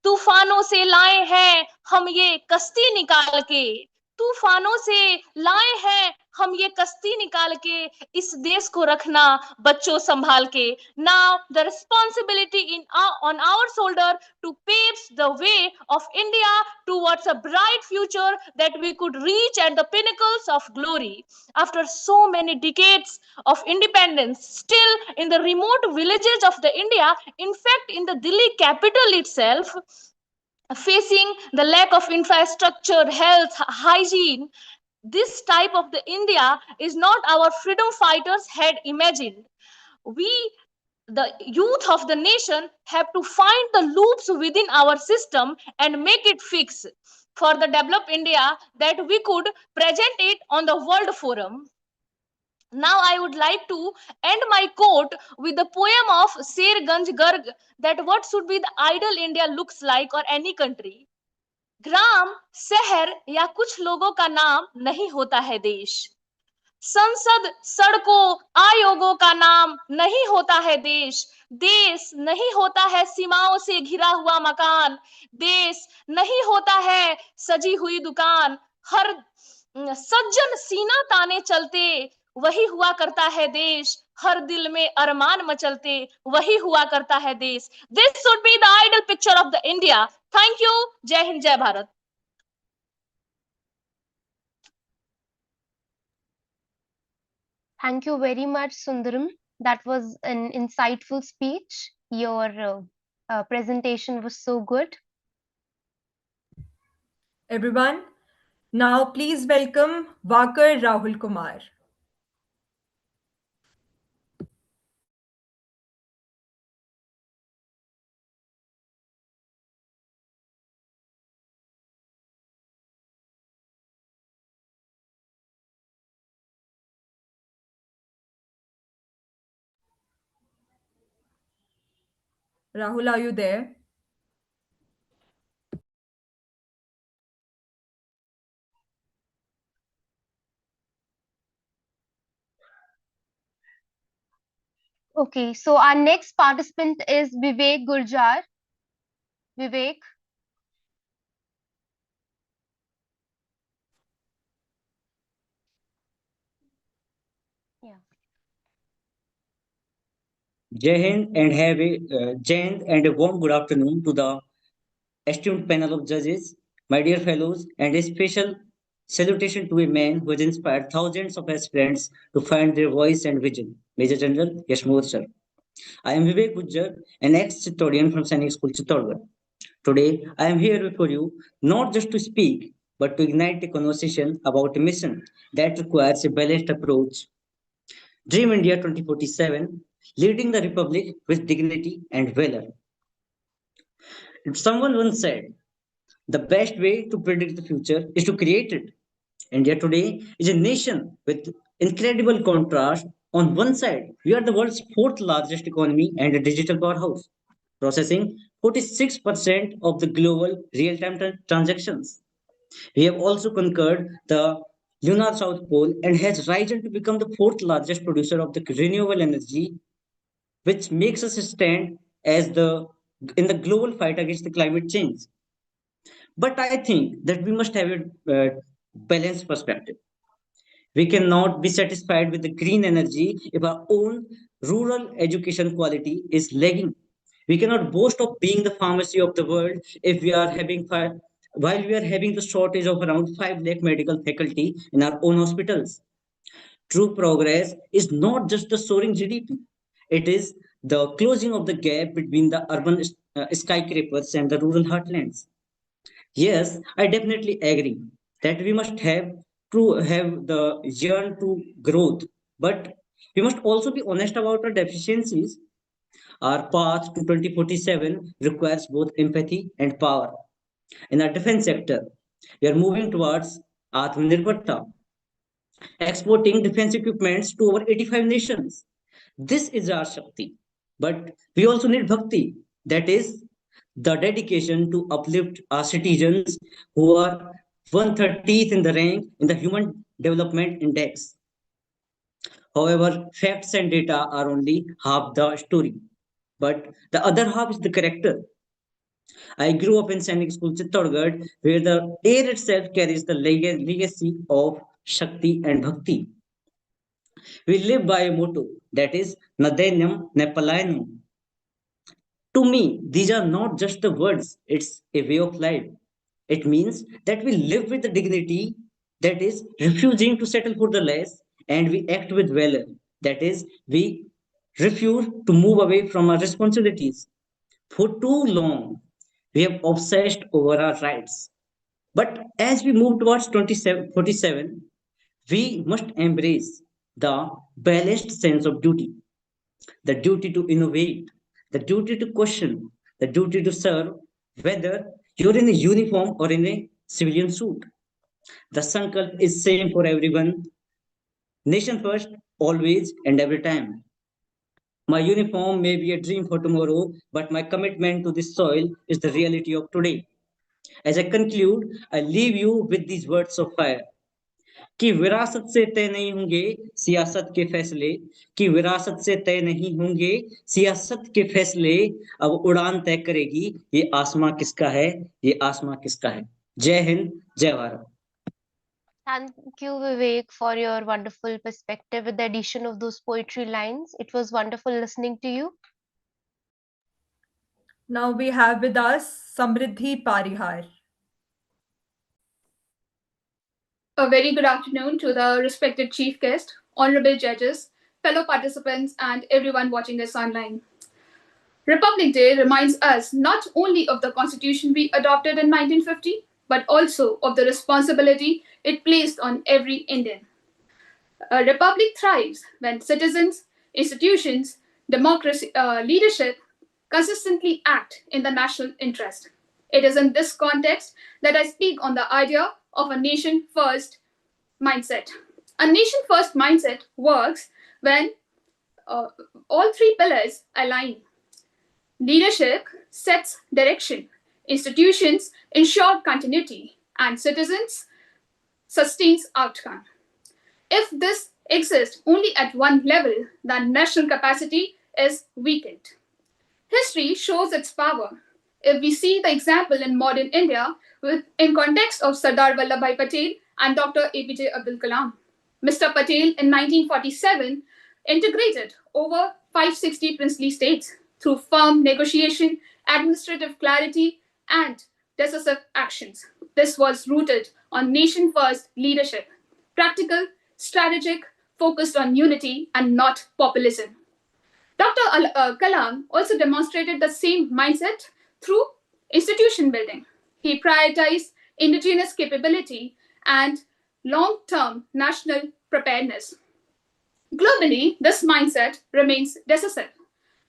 तूफानों से लाए हैं हम ये कश्ती निकाल के, तूफानों से लाए हैं हम ये कश्ती निकाल के, इस देश को रखना बच्चों संभाल के. Now the responsibility on our shoulder to pave the way of India towards a bright future that we could reach at the pinnacles of glory. After so many decades of independence, still in the remote villages of the India, in fact in the Delhi capital itself, facing the lack of infrastructure, health, hygiene, this type of the India is not our freedom fighters had imagined. We, the youth of the nation, have to find the loops within our system and make it fix for the developed India that we could present it on the world forum. Now I would like to end my quote with the poem of Sher Ganj Garg, that what should be the ideal India looks like or any country. ग्राम, शहर या कुछ लोगों का नाम नहीं होता है देश. संसद, सड़कों, आयोगों का नाम नहीं होता है देश. देश नहीं होता है सीमाओं से घिरा हुआ मकान. देश नहीं होता है सजी हुई दुकान. हर सज्जन सीना ताने चलते वही हुआ करता है देश. हर दिल में अरमान मचलते वही हुआ करता है देश. This should be the ideal picture of the India. Thank you. जय हिंद, जय Bharat. Thank you very much, Sundaram. That was an insightful speech. Your presentation was so good. Everyone, now please welcome Vankar Rahul Kumar. Rahul, are you there? Okay, so our next participant is Vivek Gurjar. Vivek. Yeah. Jai Hind and have a Jai Hind and a warm good afternoon to the esteemed panel of judges, my dear fellows, and a special salutation to a man who has inspired thousands of aspirants to find their voice and vision, Major General Yash sir. I am Vivek Gujjar, an ex-Chittodian from Sainik School, Chittorgarh. Today, I am here before you not just to speak, but to ignite a conversation about a mission that requires a balanced approach. Dream India 2047, leading the Republic with dignity and valor. Someone once said, the best way to predict the future is to create it. India today is a nation with incredible contrast. On one side, we are the world's fourth largest economy and a digital powerhouse, processing 46% of the global real-time transactions. We have also conquered the lunar south pole and has risen to become the fourth largest producer of the renewable energy, which makes us stand as the in the global fight against the climate change. But I think that we must have a balanced perspective. We cannot be satisfied with the green energy if our own rural education quality is lagging. We cannot boast of being the pharmacy of the world if we are while we are having the shortage of around 5 lakh medical faculty in our own hospitals. True progress is not just the soaring GDP. It is the closing of the gap between the urban skyscrapers and the rural heartlands. Yes, I definitely agree that we must have the yearn to growth, but we must also be honest about our deficiencies. Our path to 2047 requires both empathy and power. In our defense sector, we are moving towards Atmanirbharta, exporting defense equipments to over 85 nations. This is our Shakti. But we also need Bhakti, that is, the dedication to uplift our citizens who are 130th in the rank in the Human Development Index. However, facts and data are only half the story, but the other half is the character. I grew up in Sainik School, Chittorgarh, where the air itself carries the legacy of Shakti and Bhakti. We live by a motto that is Nadenyam Nepalayanam. To me, these are not just the words, it's a way of life. It means that we live with the dignity, that is, refusing to settle for the less, and we act with valor, that is, we refuse to move away from our responsibilities. For too long, we have obsessed over our rights. But as we move towards 2047, we must embrace the balanced sense of duty, the duty to innovate, the duty to question, the duty to serve, whether you're in a uniform or in a civilian suit. The sankalp is same for everyone. Nation first, always and every time. My uniform may be a dream for tomorrow, but my commitment to this soil is the reality of today. As I conclude, I leave you with these words of fire. कि विरासत से तय नहीं होंगे सियासत के फैसले कि विरासत से तय नहीं होंगे सियासत के फैसले अब उड़ान तय करेगी ये आसमां किसका है ये आसमां किसका है जय हिंद जय Bharat Thank you, Vivek, for your wonderful perspective with the addition of those poetry lines. It was wonderful listening to you. Now we have with us Samriddhi Parihar. A very good afternoon to the respected chief guest, honorable judges, fellow participants, and everyone watching us online. Republic Day reminds us not only of the constitution we adopted in 1950, but also of the responsibility it placed on every Indian. A republic thrives when citizens, institutions, democracy, leadership consistently act in the national interest. It is in this context that I speak on the idea of a nation first mindset. A nation first mindset works when all three pillars align. Leadership sets direction, institutions ensure continuity, and citizens sustains outcome. If this exists only at one level, then national capacity is weakened. History shows its power. If we see the example in modern India in context of Sardar Vallabhbhai Patel and Dr. APJ Abdul Kalam. Mr. Patel in 1947 integrated over 560 princely states through firm negotiation, administrative clarity, and decisive actions. This was rooted on nation first leadership, practical, strategic, focused on unity and not populism. Dr. Kalam also demonstrated the same mindset through institution building. He prioritized indigenous capability and long term national preparedness. Globally, this mindset remains decisive.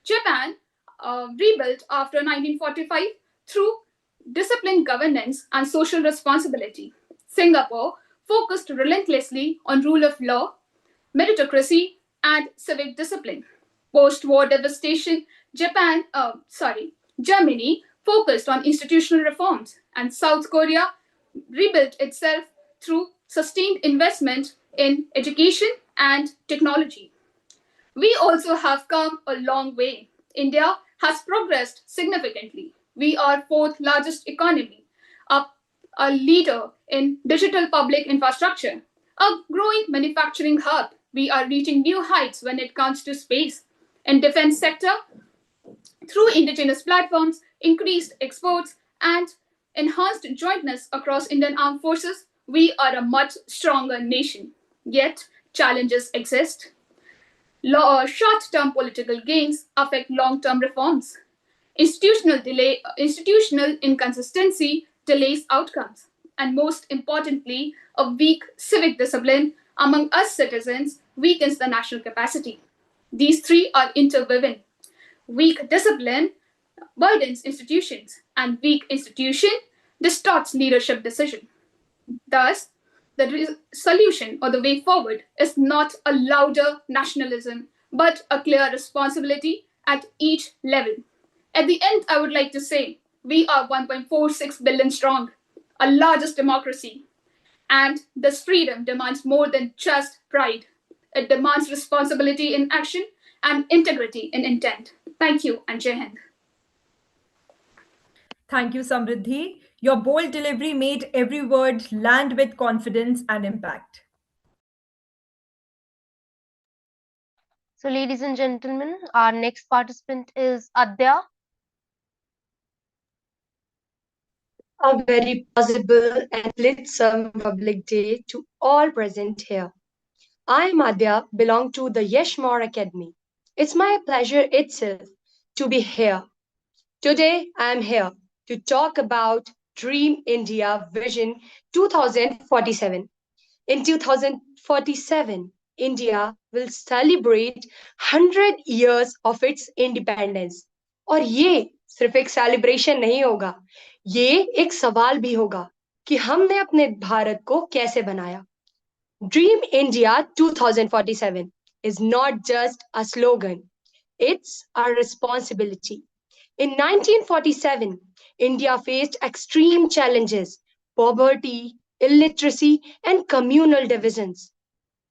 Japan rebuilt after 1945 through disciplined governance and social responsibility. Singapore focused relentlessly on rule of law, meritocracy, and civic discipline. Post-war devastation, Germany focused on institutional reforms, and South Korea rebuilt itself through sustained investment in education and technology. We also have come a long way. India has progressed significantly. We are fourth largest economy, a leader in digital public infrastructure, a growing manufacturing hub. We are reaching new heights when it comes to space. In defense sector, through indigenous platforms, increased exports, and enhanced jointness across Indian armed forces, we are a much stronger nation. Yet, challenges exist. Short-term political gains affect long-term reforms. Institutional inconsistency delays outcomes. And most importantly, a weak civic discipline among us citizens weakens the national capacity. These three are interwoven. Weak discipline burdens institutions, and weak institution distorts leadership decision. Thus, the solution or the way forward is not a louder nationalism, but a clear responsibility at each level. At the end, I would like to say we are 1.46 billion strong, a largest democracy, and this freedom demands more than just pride. It demands responsibility in action and integrity in intent. Thank you, and Jai Hind. Thank you, Samriddhi. Your bold delivery made every word land with confidence and impact. So, ladies and gentlemen, our next participant is Adya. A very possible and blithesome public day to all present here. I am Adya, belong to the Yash Academy. It's my pleasure itself to be here. Today, I am here to talk about Dream India Vision 2047. In 2047, India will celebrate 100 years of its independence. और ये सिर्फ एक celebration नहीं होगा, ये एक सवाल भी होगा कि हमने अपने भारत को कैसे बनाया. Dream India 2047 is not just a slogan, it's a responsibility. In 1947, India faced extreme challenges: poverty, illiteracy, and communal divisions.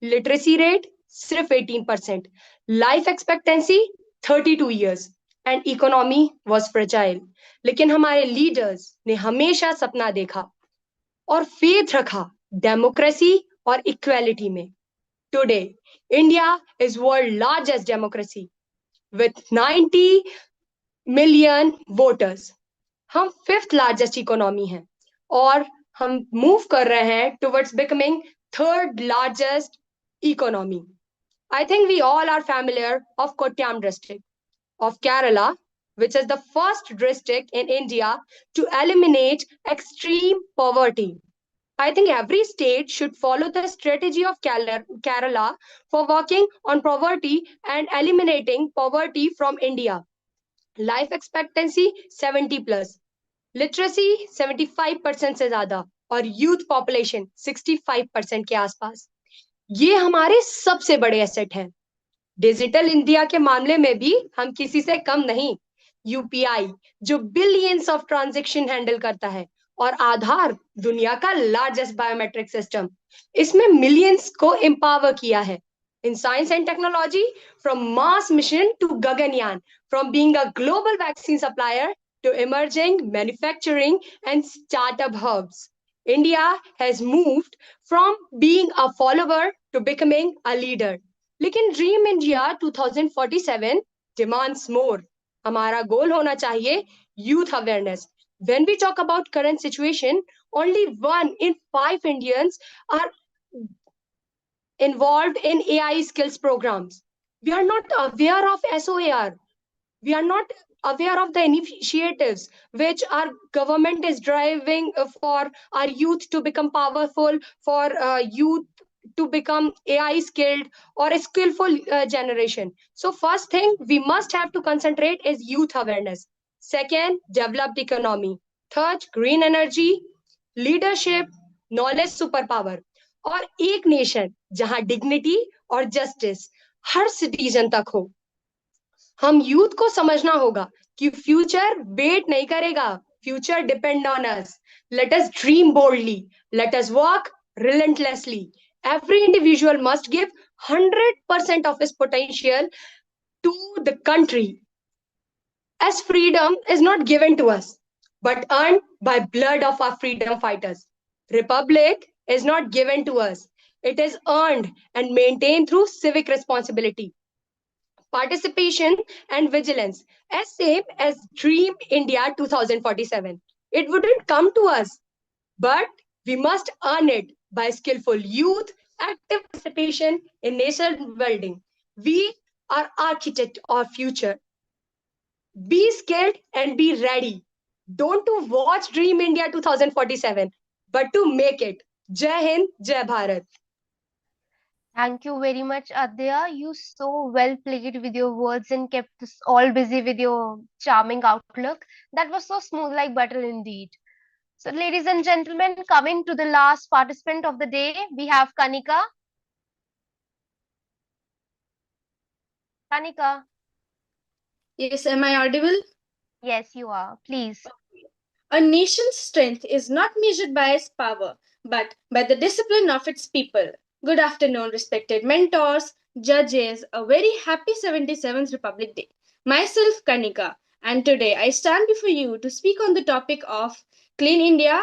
Literacy rate सिर्फ 18%, life expectancy 32 years, and economy was fragile. लेकिन हमारे leaders ने हमेशा सपना देखा और faith रखा democracy और equality में. Today, India is world's largest democracy with 90 million voters. हम fifth largest economy हैं और हम move कर रहे हैं towards becoming third largest economy. I think we all are familiar of Kottayam district of Kerala, which is the first district in India to eliminate extreme poverty. I think every state should follow the strategy of Kerala for working on poverty and eliminating poverty from India. Life expectancy 70 plus, literacy 75% से ज्यादा और youth population 65% के आसपास. ये हमारे सबसे बड़े asset हैं. डिजिटल इंडिया के मामले में भी हम किसी से कम नहीं. यूपीआई जो बिलियंस ऑफ ट्रांजैक्शन हैंडल करता है और आधार दुनिया का लार्जेस्ट बायोमेट्रिक सिस्टम, इसमें मिलियंस को एम्पावर किया है. In science and technology, from Mars mission to Gaganyaan, from being a global vaccine supplier to emerging manufacturing and startup hubs, India has moved from being a follower to becoming a leader. लेकिन Dream India 2047 demands more. हमारा goal होना चाहिए youth awareness. When we talk about current situation, only 1 in 5 Indians are involved in AI skills programs. We are not aware of SOAR. We are not aware of the initiatives which our government is driving for our youth to become powerful, for youth to become AI skilled or a skillful generation. So first thing we must have to concentrate is youth awareness. Second, developed economy. Third, green energy, leadership, knowledge superpower. और एक nation जहां dignity और justice हर citizen तक हो. हम youth को समझना होगा कि फ्यूचर वेट नहीं करेगा. Future depend on us. Let us dream boldly. Let us work relentlessly. Every individual must give 100% of his potential to the country. As freedom is not given to us, but earned by blood of our freedom fighters. Republic is not given to us. It is earned and maintained through civic responsibility, participation, and vigilance, as same as Dream India 2047. It wouldn't come to us, but we must earn it by skillful youth, active participation in nation building. We are architect of future. Be skilled and be ready. Don't to watch Dream India 2047, but to make it. Jai Hind, Jai Bharat. Thank you very much, Adya. You so well played with your words and kept us all busy with your charming outlook. That was so smooth like butter indeed. So, ladies and gentlemen, coming to the last participant of the day, we have Kanika. Kanika. Yes, am I audible? Yes, you are. Please. A nation's strength is not measured by its power, but by the discipline of its people. Good afternoon, respected mentors, judges. A very happy 77th Republic Day. Myself, Kanika, and today I stand before you to speak on the topic of Clean India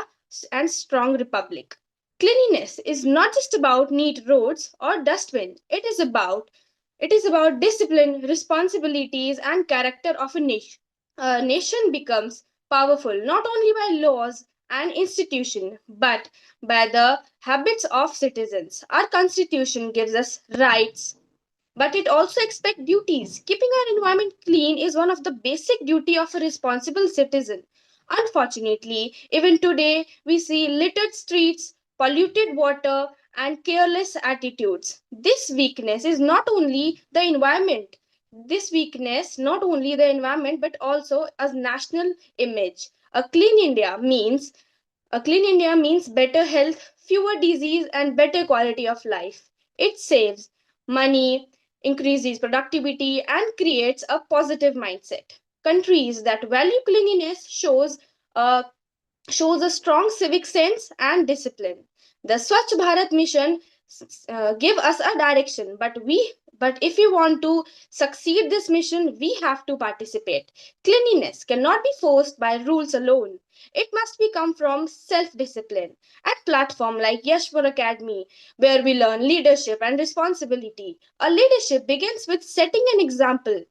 and Strong Republic. Cleanliness is not just about neat roads or dustbin. It is about discipline, responsibilities, and character of a nation. A nation becomes powerful not only by laws and institutions but by the habits of citizens. Our constitution gives us rights, but it also expects duties. Keeping our environment clean is one of the basic duty of a responsible citizen. Unfortunately, even today we see littered streets, polluted water, and careless attitudes. This weakness not only the environment but also a national image. A clean India means better health, fewer disease, and better quality of life. It saves money, increases productivity, and creates a positive mindset. Countries that value cleanliness shows a strong civic sense and discipline. The Swachh Bharat mission give us a direction, but if we want to succeed this mission, we have to participate. Cleanliness cannot be forced by rules alone. It must be come from self-discipline. At platform like Yash Academy, where we learn leadership and responsibility. A leadership begins with setting an example.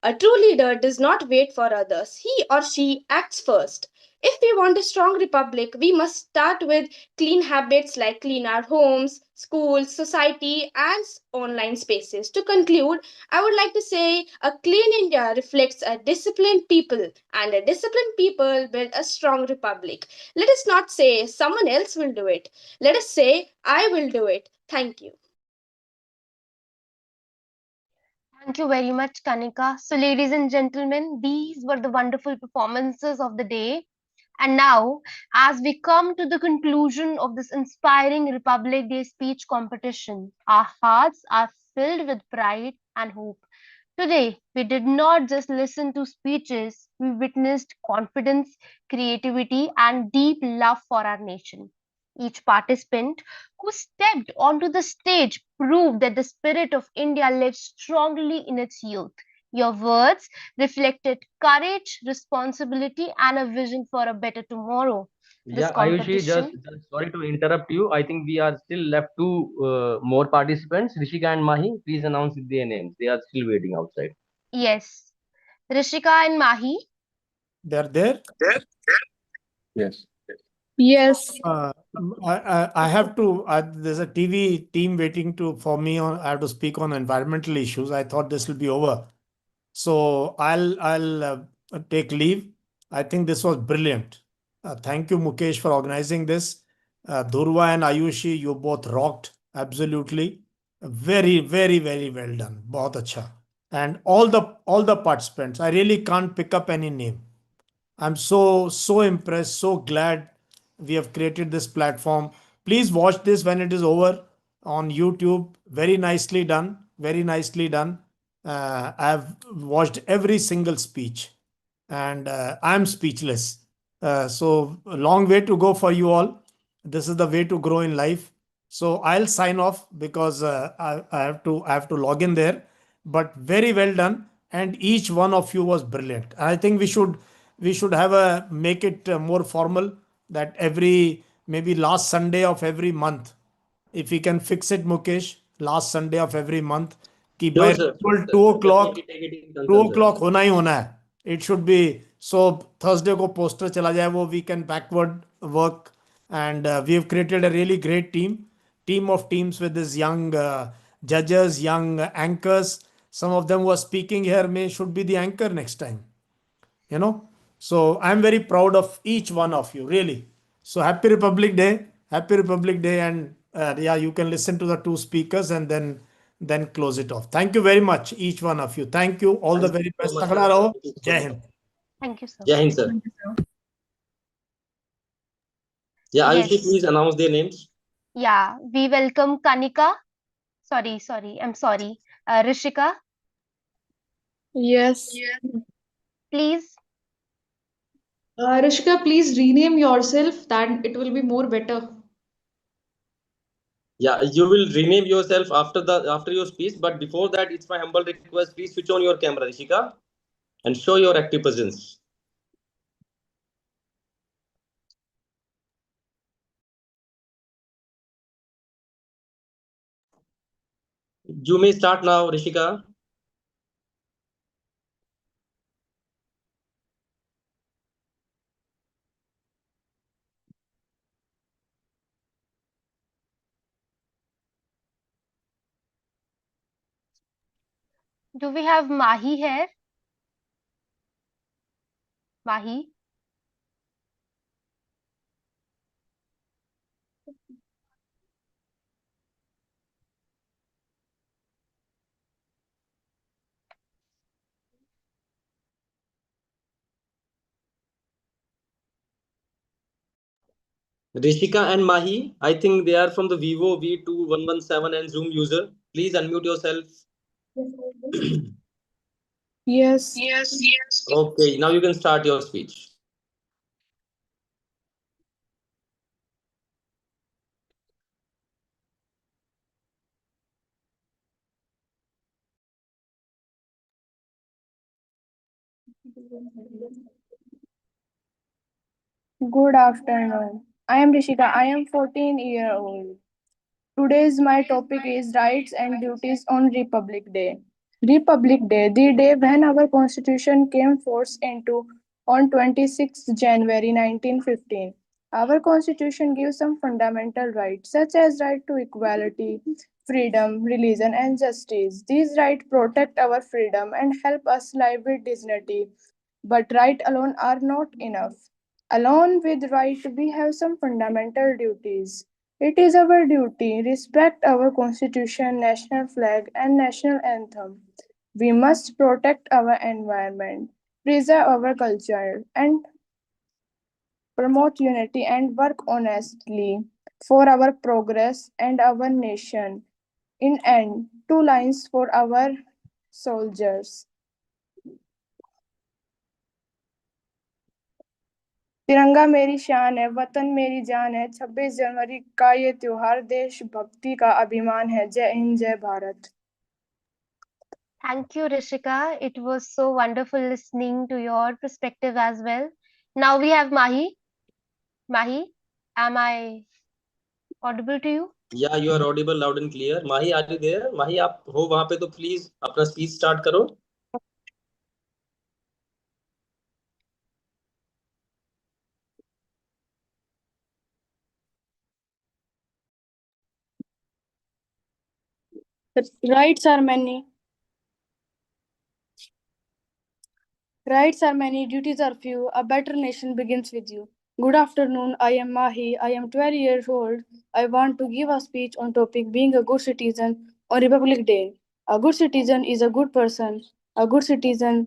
A true leader does not wait for others. He or she acts first. If we want a strong republic, we must start with clean habits like clean our homes, schools, society, and online spaces. To conclude, I would like to say a clean India reflects a disciplined people, and a disciplined people build a strong republic. Let us not say someone else will do it. Let us say, I will do it. Thank you. Thank you very much, Kanika. So, ladies and gentlemen, these were the wonderful performances of the day. And now, as we come to the conclusion of this inspiring Republic Day speech competition, our hearts are filled with pride and hope. Today, we did not just listen to speeches, we witnessed confidence, creativity, and deep love for our nation. Each participant who stepped onto the stage proved that the spirit of India lives strongly in its youth. Your words reflected courage, responsibility, and a vision for a better tomorrow. this Ayushi, just, competition. sorry to interrupt you. I think we are still left two more participants, Rishika and Mahi. Please announce their names. They are still waiting outside. Yes, Rishika and Mahi. They're there? Yes. Yes. I have to. There's a TV team waiting for me on. I have to speak on environmental issues. I thought this will be over, so I'll take leave. I think this was brilliant. Thank you, Mukesh, for organizing this. Dhurva and Ayushi, you both rocked absolutely. Very, very, very well done. बहुत अच्छा. And all the participants. I really can't pick up any name. I'm so impressed, so glad we have created this platform. Please watch this when it is over on YouTube. Very nicely done. Very nicely done. I've watched every single speech, and I'm speechless. So a long way to go for you all. This is the way to grow in life. So I'll sign off because I have to log in there. But very well done, and each one of you was brilliant. And I think we should have a make it more formal, that every maybe last Sunday of every month, if we can fix it, Mukesh, last Sunday of every month, कि by Sure, sir. Sure, sir. 2 o'clock, Definitely take it in 2 concern, sir. o'clock होना ही होना है. It should be so. Thursday को poster चला जाए वो, we can backward work. And we have created a really great team of teams with these young judges, young anchors. Some of them who are speaking here should be the anchor next time, you know. So I'm very proud of each one of you, really. So happy Republic Day. And yeah, you can listen to the two speakers and then close it off. Thank you very much, each one of you. Thank you, all the Thank very you so best. much, Takda sir. raho. Thank you so Jai much. Hind. Thank you, sir. Jai Hind, sir. Yeah, Ayushi, Yes. please announce their names. Yeah, we welcome Kanika. Sorry, I'm sorry. Rishika, Yes. please. Rishika, please rename yourself, that it will be more better. Yeah, you will rename yourself after your speech, but before that, it's my humble request. Please switch on your camera, Rishika, and show your active presence. You may start now, Rishika. Do we have Mahi here? Mahi? Rishika and Mahi, I think they are from the Vivo V2117 and Zoom user. Please unmute yourself. Yes. Okay, now you can start your speech. Good afternoon. I am Rishika. I am 14-year-old. Today's my topic is rights and duties on Republic Day. Republic Day, the day when our constitution came force into on 26th January 1915. Our constitution gives some fundamental rights such as right to equality, freedom, religion and justice. These rights protect our freedom and help us live with dignity. But right alone are not enough. Along with right, we have some fundamental duties. It is our duty respect our constitution, national flag and national anthem. We must protect our environment, preserve our culture and promote unity and work honestly for our progress and our nation. In end, two lines for our soldiers. तिरंगा मेरी शान है, वतन मेरी जान है, 26 जनवरी का ये त्योहार देशभक्ति का अभिमान है. जय हिंद, जय Bharat. Thank you, Rishika. It was so wonderful listening to your perspective as well. Now we have Mahi. Mahi, am I audible to you? Yeah, you are audible loud and clear. Mahi, are you there? Mahi, आप हो वहाँ पे तो please अपना speech start करो. Rights are many. Rights are many, duties are few. A better nation begins with you. Good afternoon. I am Mahi. I am 12 years old. I want to give a speech on topic being a good citizen on Republic Day. A good citizen is a good person. A good citizen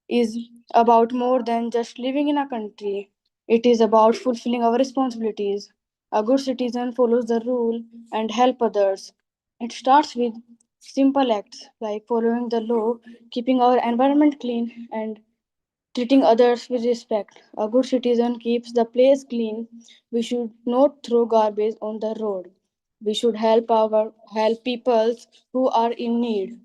is about more than just living in a country. It is about fulfilling our responsibilities. A good citizen follows the rule and help others. It starts with simple acts like following the law, keeping our environment clean, and treating others with respect. A good citizen keeps the place clean. We should not throw garbage on the road. We should help people who are in need.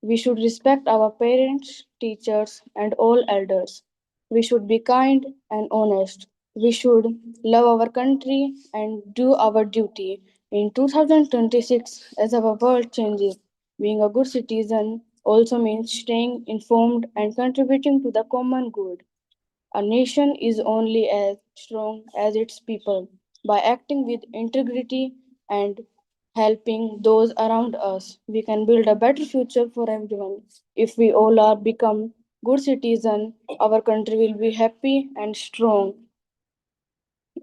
We should respect our parents, teachers, and all elders. We should be kind and honest. We should love our country and do our duty. In 2026, as our world changes, being a good citizen also means staying informed and contributing to the common good. A nation is only as strong as its people. By acting with integrity and helping those around us, we can build a better future for everyone. If we all are become good citizens, our country will be happy and strong.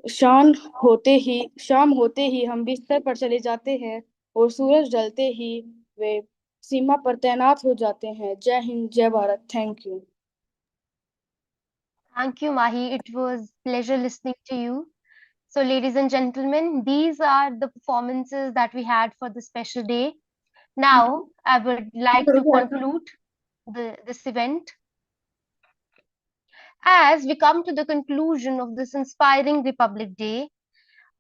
शाम होते ही हम बिस्तर पर चले जाते हैं और सूरज ढलते ही वे सीमा पर तैनात हो जाते हैं. जय हिंद, जय Bharat. Thank you. Thank you, Mahi. It was pleasure listening to you. So, ladies and gentlemen, these are the performances that we had for the special day. Now, I would like to conclude this event. As we come to the conclusion of this inspiring Republic Day,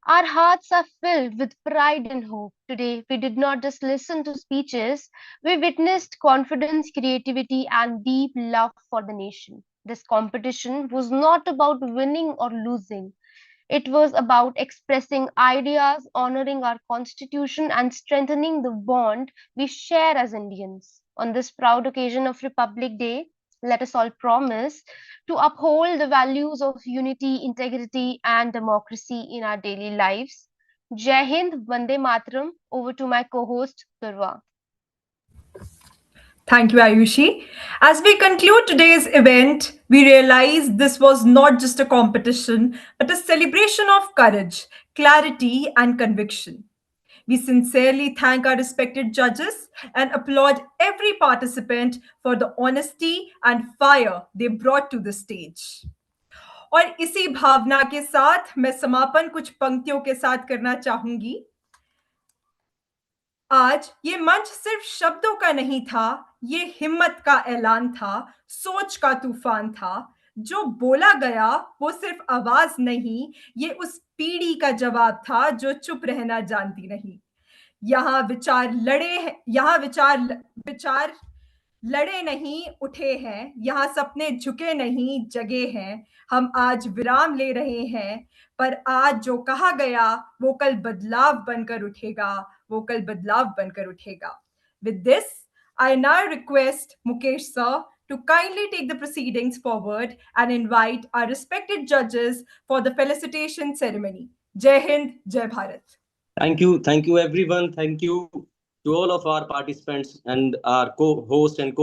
our hearts are filled with pride and hope. Today, we did not just listen to speeches, we witnessed confidence, creativity, and deep love for the nation. This competition was not about winning or losing. It was about expressing ideas, honoring our constitution, and strengthening the bond we share as Indians. On this proud occasion of Republic Day, let us all promise to uphold the values of unity, integrity, and democracy in our daily lives. Jai Hind, Vande Mataram. Over to my co-host, Durva. Thank you, Ayushi. As we conclude today's event, we realize this was not just a competition, but a celebration of courage, clarity, and conviction. We sincerely thank our respected judges and applaud every participant for the honesty and fire they brought to the stage. और इसी भावना के साथ मैं समापन कुछ पंक्तियों के साथ करना चाहूंगी. आज ये मंच सिर्फ शब्दों का नहीं था, ये हिम्मत का ऐलान था, सोच का तूफान था. जो बोला गया वो सिर्फ आवाज नहीं, ये उस पीढ़ी का जवाब था जो चुप रहना जानती नहीं. यहाँ विचार लड़े नहीं, उठे हैं. यहाँ सपने झुके नहीं, जगे हैं. हम आज विराम ले रहे हैं, पर आज जो कहा गया वो कल बदलाव बनकर उठेगा, वो कल बदलाव बनकर उठेगा. With this, I now request Mukesh sir to kindly take the proceedings forward and invite our respected judges for the felicitation ceremony. Jai Hind, Jai Bharat. Thank you everyone. Thank you to all of our participants and our co-host and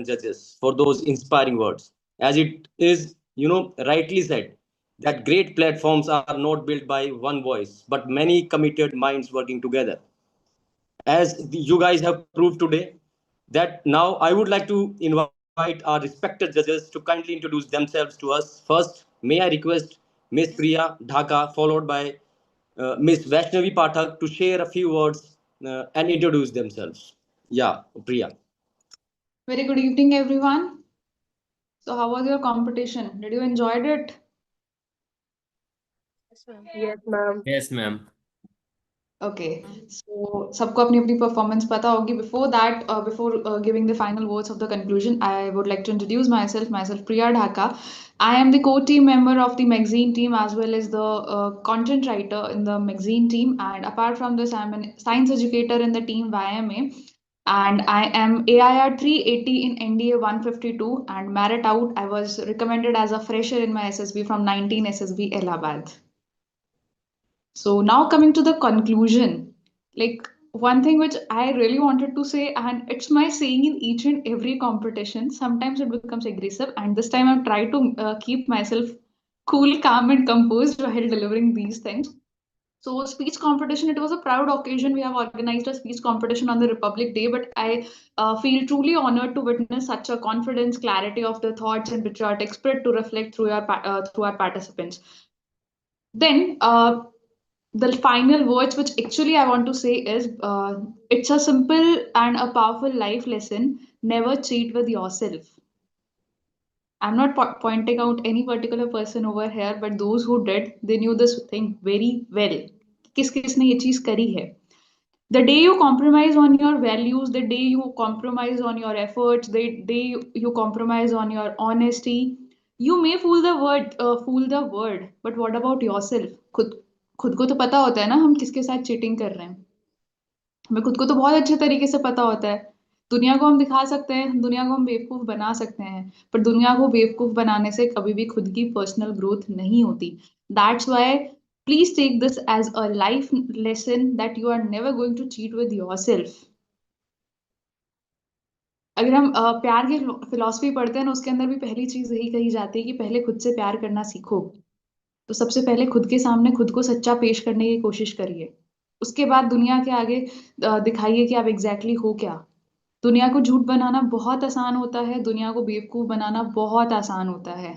judges for those inspiring words. As it is, rightly said, that great platforms are not built by one voice, but many committed minds working together. As you guys have proved today, that now I would like to invite our respected judges to kindly introduce themselves to us. First, may I request Miss Priya Dhaka, followed by Miss Vaishnavi Pathak to share a few words and introduce themselves. Yeah, Priya. Very good evening, everyone. So, how was your competition? Did you enjoy it? Yes, ma'am. Yes, ma'am. Okay, so सबको अपनी अपनी performance पता होगी. Before that, before giving the final words of the conclusion, I would like to introduce myself Priya Dhaka. I am the co-team member of the magazine team as well as the content writer in the magazine team. And apart from this, I'm a science educator in the team YMA. And I am AIR 380 in NDA 152 and merit out. I was recommended as a fresher in my SSB from 19 SSB Allahabad. So now coming to the conclusion, like one thing which I really wanted to say, and it's my saying in each and every competition, sometimes it becomes aggressive, and this time I've tried to keep myself cool, calm, and composed while delivering these things. So speech competition, it was a proud occasion. We have organized a speech competition on the Republic Day, but I feel truly honored to witness such a confidence, clarity of the thoughts, and patriotic spirit to reflect through our participants. Then the final words which actually I want to say is it's a simple and a powerful life lesson. Never cheat with yourself. I'm not pointing out any particular person over here, but those who did, they knew this thing very well. किस किसने ये चीज करी है. The day you compromise on your values, the day you compromise on your efforts, the day you compromise on your honesty, you may fool the world, but what about yourself? खुद खुद को तो पता होता है ना हम किसके साथ चीटिंग कर रहे हैं. हमें खुद को तो बहुत अच्छे तरीके से पता होता है. दुनिया को हम दिखा सकते हैं, दुनिया को हम बेवकूफ बना सकते हैं, पर दुनिया को बेवकूफ बनाने से कभी भी खुद की पर्सनल ग्रोथ नहीं होती. That's why please take this as a life lesson that you are never going to cheat with yourself. अगर हम प्यार की फिलॉसफी पढ़ते हैं ना, उसके अंदर भी पहली चीज यही कही जाती है कि पहले खुद से प्यार करना सीखो. तो सबसे पहले खुद के सामने खुद को सच्चा पेश करने की कोशिश करिए. उसके बाद दुनिया के आगे दिखाइए कि आप एग्जैक्टली हो क्या. दुनिया को झूठ बनाना बहुत आसान होता है, दुनिया को बेवकूफ बनाना बहुत आसान होता है,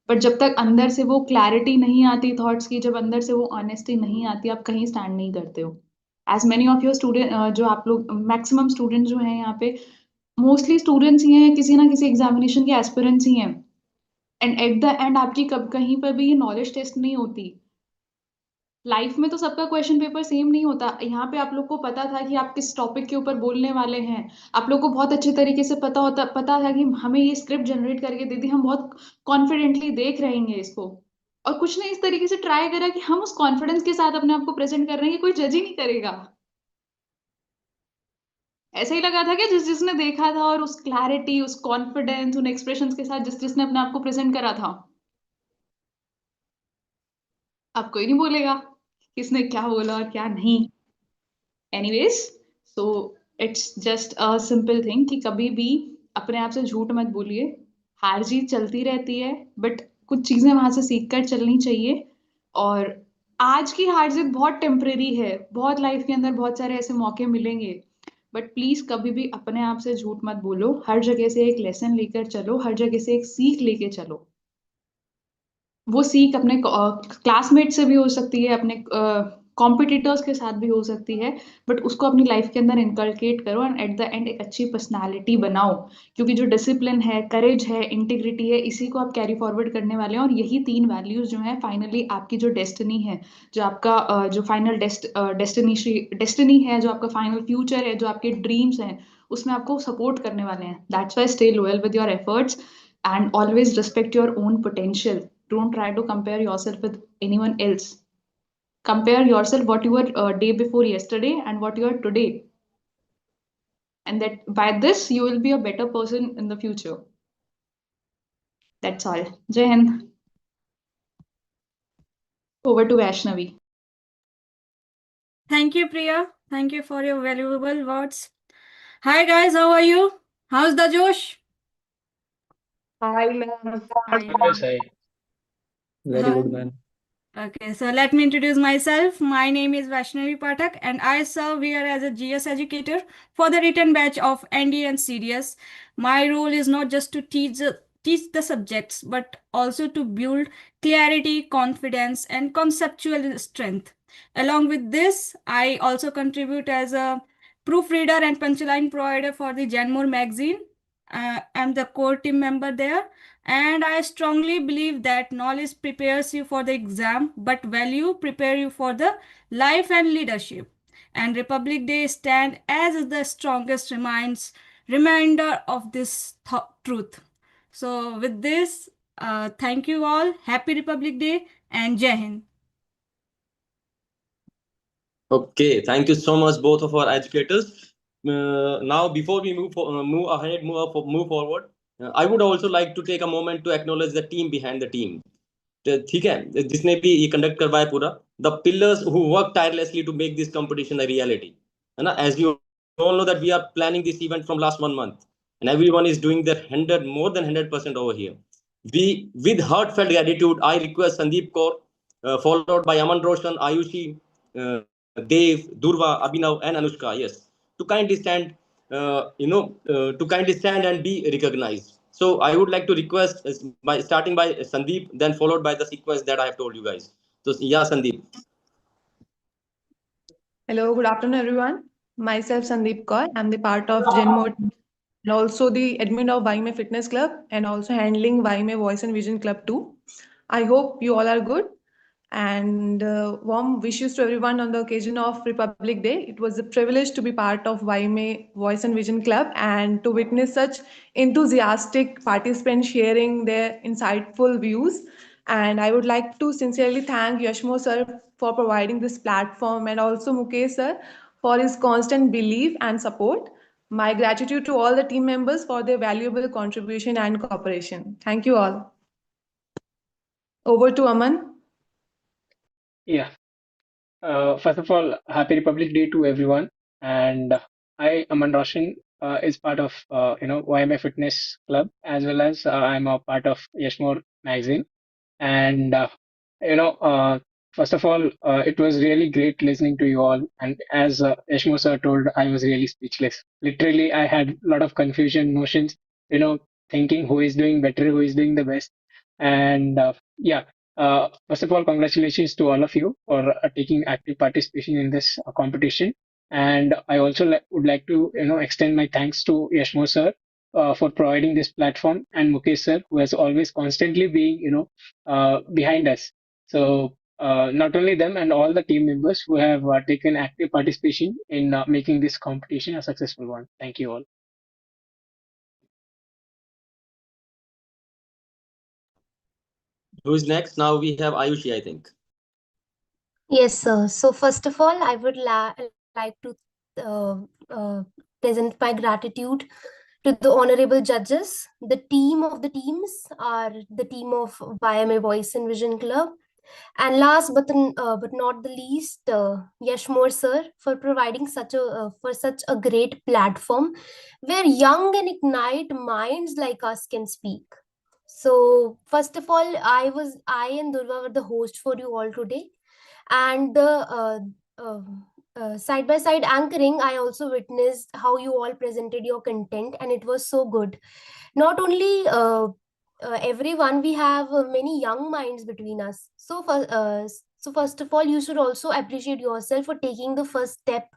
पर जब तक अंदर से वो क्लैरिटी नहीं आती थॉट्स की, जब अंदर से वो ऑनेस्टी नहीं आती, आप कहीं स्टैंड नहीं करते हो. As many of your student, जो आप लोग मैक्सिमम स्टूडेंट जो हैं यहाँ पे, मोस्टली स्टूडेंट्स ही हैं, किसी ना किसी एग्जामिनेशन के एस्पिरेंट्स ही हैं. एंड एट द एंड आपकी कब कहीं पर भी ये नॉलेज टेस्ट नहीं होती. लाइफ में तो सबका क्वेश्चन पेपर सेम नहीं होता. यहाँ पे आप लोग को पता था कि आप किस टॉपिक के ऊपर बोलने वाले हैं. आप लोग को बहुत अच्छे तरीके से पता था कि हमें ये स्क्रिप्ट जनरेट करके दे दी, हम बहुत कॉन्फिडेंटली देख रहेंगे इसको, और कुछ ने इस तरीके से ट्राई करा कि हम उस कॉन्फिडेंस के साथ अपने आप को प्रेजेंट कर रहे हैं कि कोई जज ही नहीं करेगा. ऐसा ही लगा था कि जिस जिसने देखा था और उस क्लैरिटी, उस कॉन्फिडेंस, उन एक्सप्रेशंस के साथ जिस जिसने अपने आप को प्रेजेंट करा था, अब कोई नहीं बोलेगा किसने क्या बोला और क्या नहीं. Anyways, so it's just a simple thing कि कभी भी अपने आप से झूठ मत बोलिए. हार जीत चलती रहती है, बट कुछ चीजें वहां से सीख कर चलनी चाहिए. और आज की हार जीत बहुत टेम्परेरी है, बहुत लाइफ के अंदर बहुत सारे ऐसे मौके मिलेंगे, बट प्लीज कभी भी अपने आप से झूठ मत बोलो. हर जगह से एक लेसन लेकर चलो, हर जगह से एक सीख लेके चलो. वो सीख अपने क्लासमेट से भी हो सकती है, अपने कॉम्पिटिटर्स के साथ भी हो सकती है, बट उसको अपनी लाइफ के अंदर इनकलकेट करो एंड एट द एंड एक अच्छी पर्सनालिटी बनाओ. क्योंकि जो डिसिप्लिन है, करेज है, इंटीग्रिटी है, इसी को आप कैरी फॉरवर्ड करने वाले हैं. और यही 3 वैल्यूज जो है फाइनली आपकी जो डेस्टिनी है, जो आपका जो फाइनल डेस्टिनी है, जो आपका फाइनल फ्यूचर है, जो आपके ड्रीम्स हैं, उसमें आपको सपोर्ट करने वाले हैं. That's why stay loyal with your efforts and always respect your own potential. Don't try to compare yourself with anyone else. Compare yourself what you were day before yesterday and what you are today, and that by this you will be a better person in the future. That's all. Jai Hind. Over to Vaishnavi. Thank you, Priya. Thank you for your valuable words. Hi guys, how are you? How's the Josh? Hi, ma'am. Hi. Yes, I. Very good, man. Okay, so let me introduce myself. My name is Vaishnavi Pathak and I serve here as a GS educator for the written batch of ND and CDS. My role is not just to teach the subjects, but also to build clarity, confidence, and conceptual strength. Along with this, I also contribute as a proofreader and punchline provider for the Janmore magazine. I'm the core team member there. And I strongly believe that knowledge prepares you for the exam, but value prepare you for the life and leadership. and Republic Day stand as the strongest reminder of this truth. So with this, thank you all. Happy Republic Day and Jai Hind. Okay, thank you so much, both of our educators. Now, before we move ahead, move forward, I would also like to take a moment to acknowledge the team behind the team. ठीक है जिसने भी ये conduct करवाया पूरा the pillars who work tirelessly to make this competition a reality है ना as you all know that we are planning this event from last 1 month and everyone is doing their 100 more than 100% over here. We with heartfelt gratitude I request Sandeep Kaur followed by Aman Roshan, Ayushi, Dev, Durva, Abhinav and Anushka, yes, to kindly stand to kindly stand and be recognized. So I would like to request by starting by Sandeep, then followed by the sequence that I have told you guys. So yeah, Sandeep. Hello, good afternoon, everyone. Myself, Sandeep Kaur. I'm the part of Genmo and also the admin of YMA Fitness Club and also handling YMA Voice and Vision Club too. I hope you all are good. And warm wishes to everyone on the occasion of Republic Day. It was a privilege to be part of YMA Voice and Vision Club and to witness such enthusiastic participants sharing their insightful views. And I would like to sincerely thank Yashmo sir for providing this platform and also Mukesh sir for his constant belief and support. My gratitude to all the team members for their valuable contribution and cooperation. Thank you all. Over to Aman. Yeah. First of all, Happy Republic Day to everyone. And I, Aman Roshan, is part of YMA Fitness Club, as well as I'm a part of Yashmore magazine. And you know, first of all, it was really great listening to you all. And as Yashmo sir told, I was really speechless. Literally, I had a lot of confusion, notions, thinking who is doing better, who is doing the best. And yeah, first of all, congratulations to all of you for taking active participation in this competition. And I also would like to, extend my thanks to Yashmo sir for providing this platform, and Mukesh sir, who has always constantly being, behind us. So not only them and all the team members who have taken active participation in making this competition a successful one. Thank you all. Who's next? Now we have Ayushi, I think. Yes, sir. So first of all, I would like to uh, present my gratitude to the honorable judges. The team of the teams are the team of YMA Voice and Vision Club. And last but not the least, Yashmore sir for providing such a great platform where young and ignite minds like us can speak. So first of all, I and Durva were the host for you all today, and the side by side anchoring, I also witnessed how you all presented your content, and it was so good. Not only everyone, we have many young minds between us. So first of all, you should also appreciate yourself for taking the first step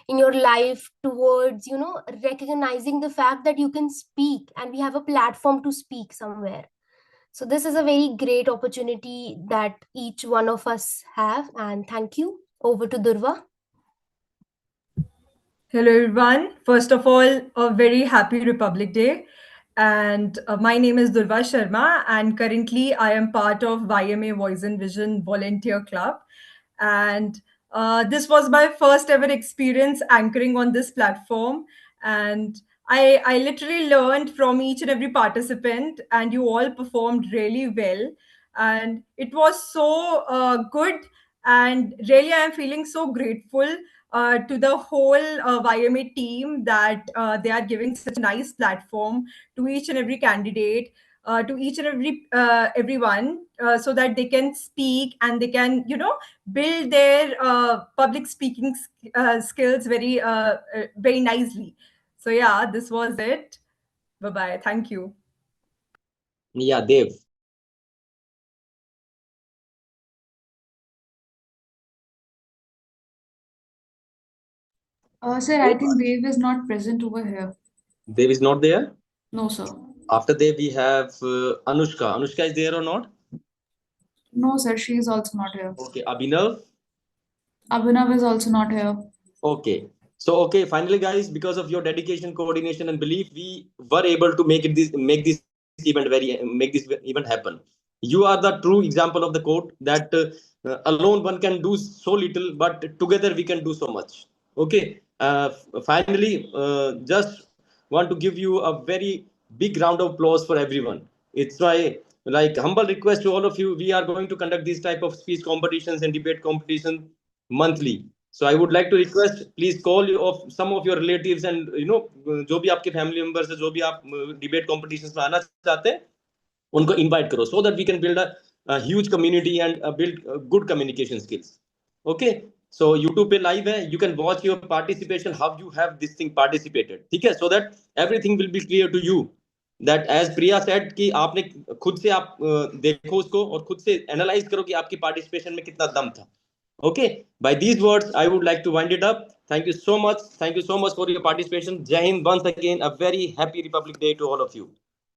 in your life towards, recognizing the fact that you can speak and we have a platform to speak somewhere. So this is a very great opportunity that each one of us have, and thank you. Over to Durva. Hello, everyone. First of all, a very happy Republic Day. And my name is Durva Sharma, and currently I am part of YMA Voice and Vision Volunteer Club. And this was my first ever experience anchoring on this platform. And I literally learned from each and every participant, and you all performed really well. And it was so good. And really, I'm feeling so grateful to the whole YMA team that they are giving such a nice platform to each and every candidate, to each and everyone, so that they can speak and they can, build their public speaking skills very nicely. So yeah, this was it. Bye bye. Thank you. Yeah, Dev. Sir, I think Dave is not present over here. Dev is not there? No, sir. After Dev, we have Anushka. Anushka is there or not? No, sir, she is also not here. Okay, Abhinav. Abhinav is also not here. Okay. So okay, finally, guys, because of your dedication, coordination, and belief, we were able to make this event happen. You are the true example of the quote that alone one can do so little, but together we can do so much. Okay. Finally, just want to give you a very big round of applause for everyone. It's my like humble request to all of you. We are going to conduct these type of speech competitions and debate competition monthly. So I would like to request, please call you of some of your relatives and जो भी आपके family members है, जो भी आप debate competitions में आना चाहते हैं, उनको invite करो, so that we can build a huge community and build good communication skills. Okay. So YouTube पे live है, you can watch your participation, how you have this thing participated, ठीक है, so that everything will be clear to you. That as Priya said कि आपने खुद से आप देखो उसको और खुद से analyze करो कि आपकी participation में कितना दम था. Okay, by these words, I would like to wind it up. Thank you so much. Thank you so much for your participation. Jai Hind, once again, a very happy Republic Day to all of you.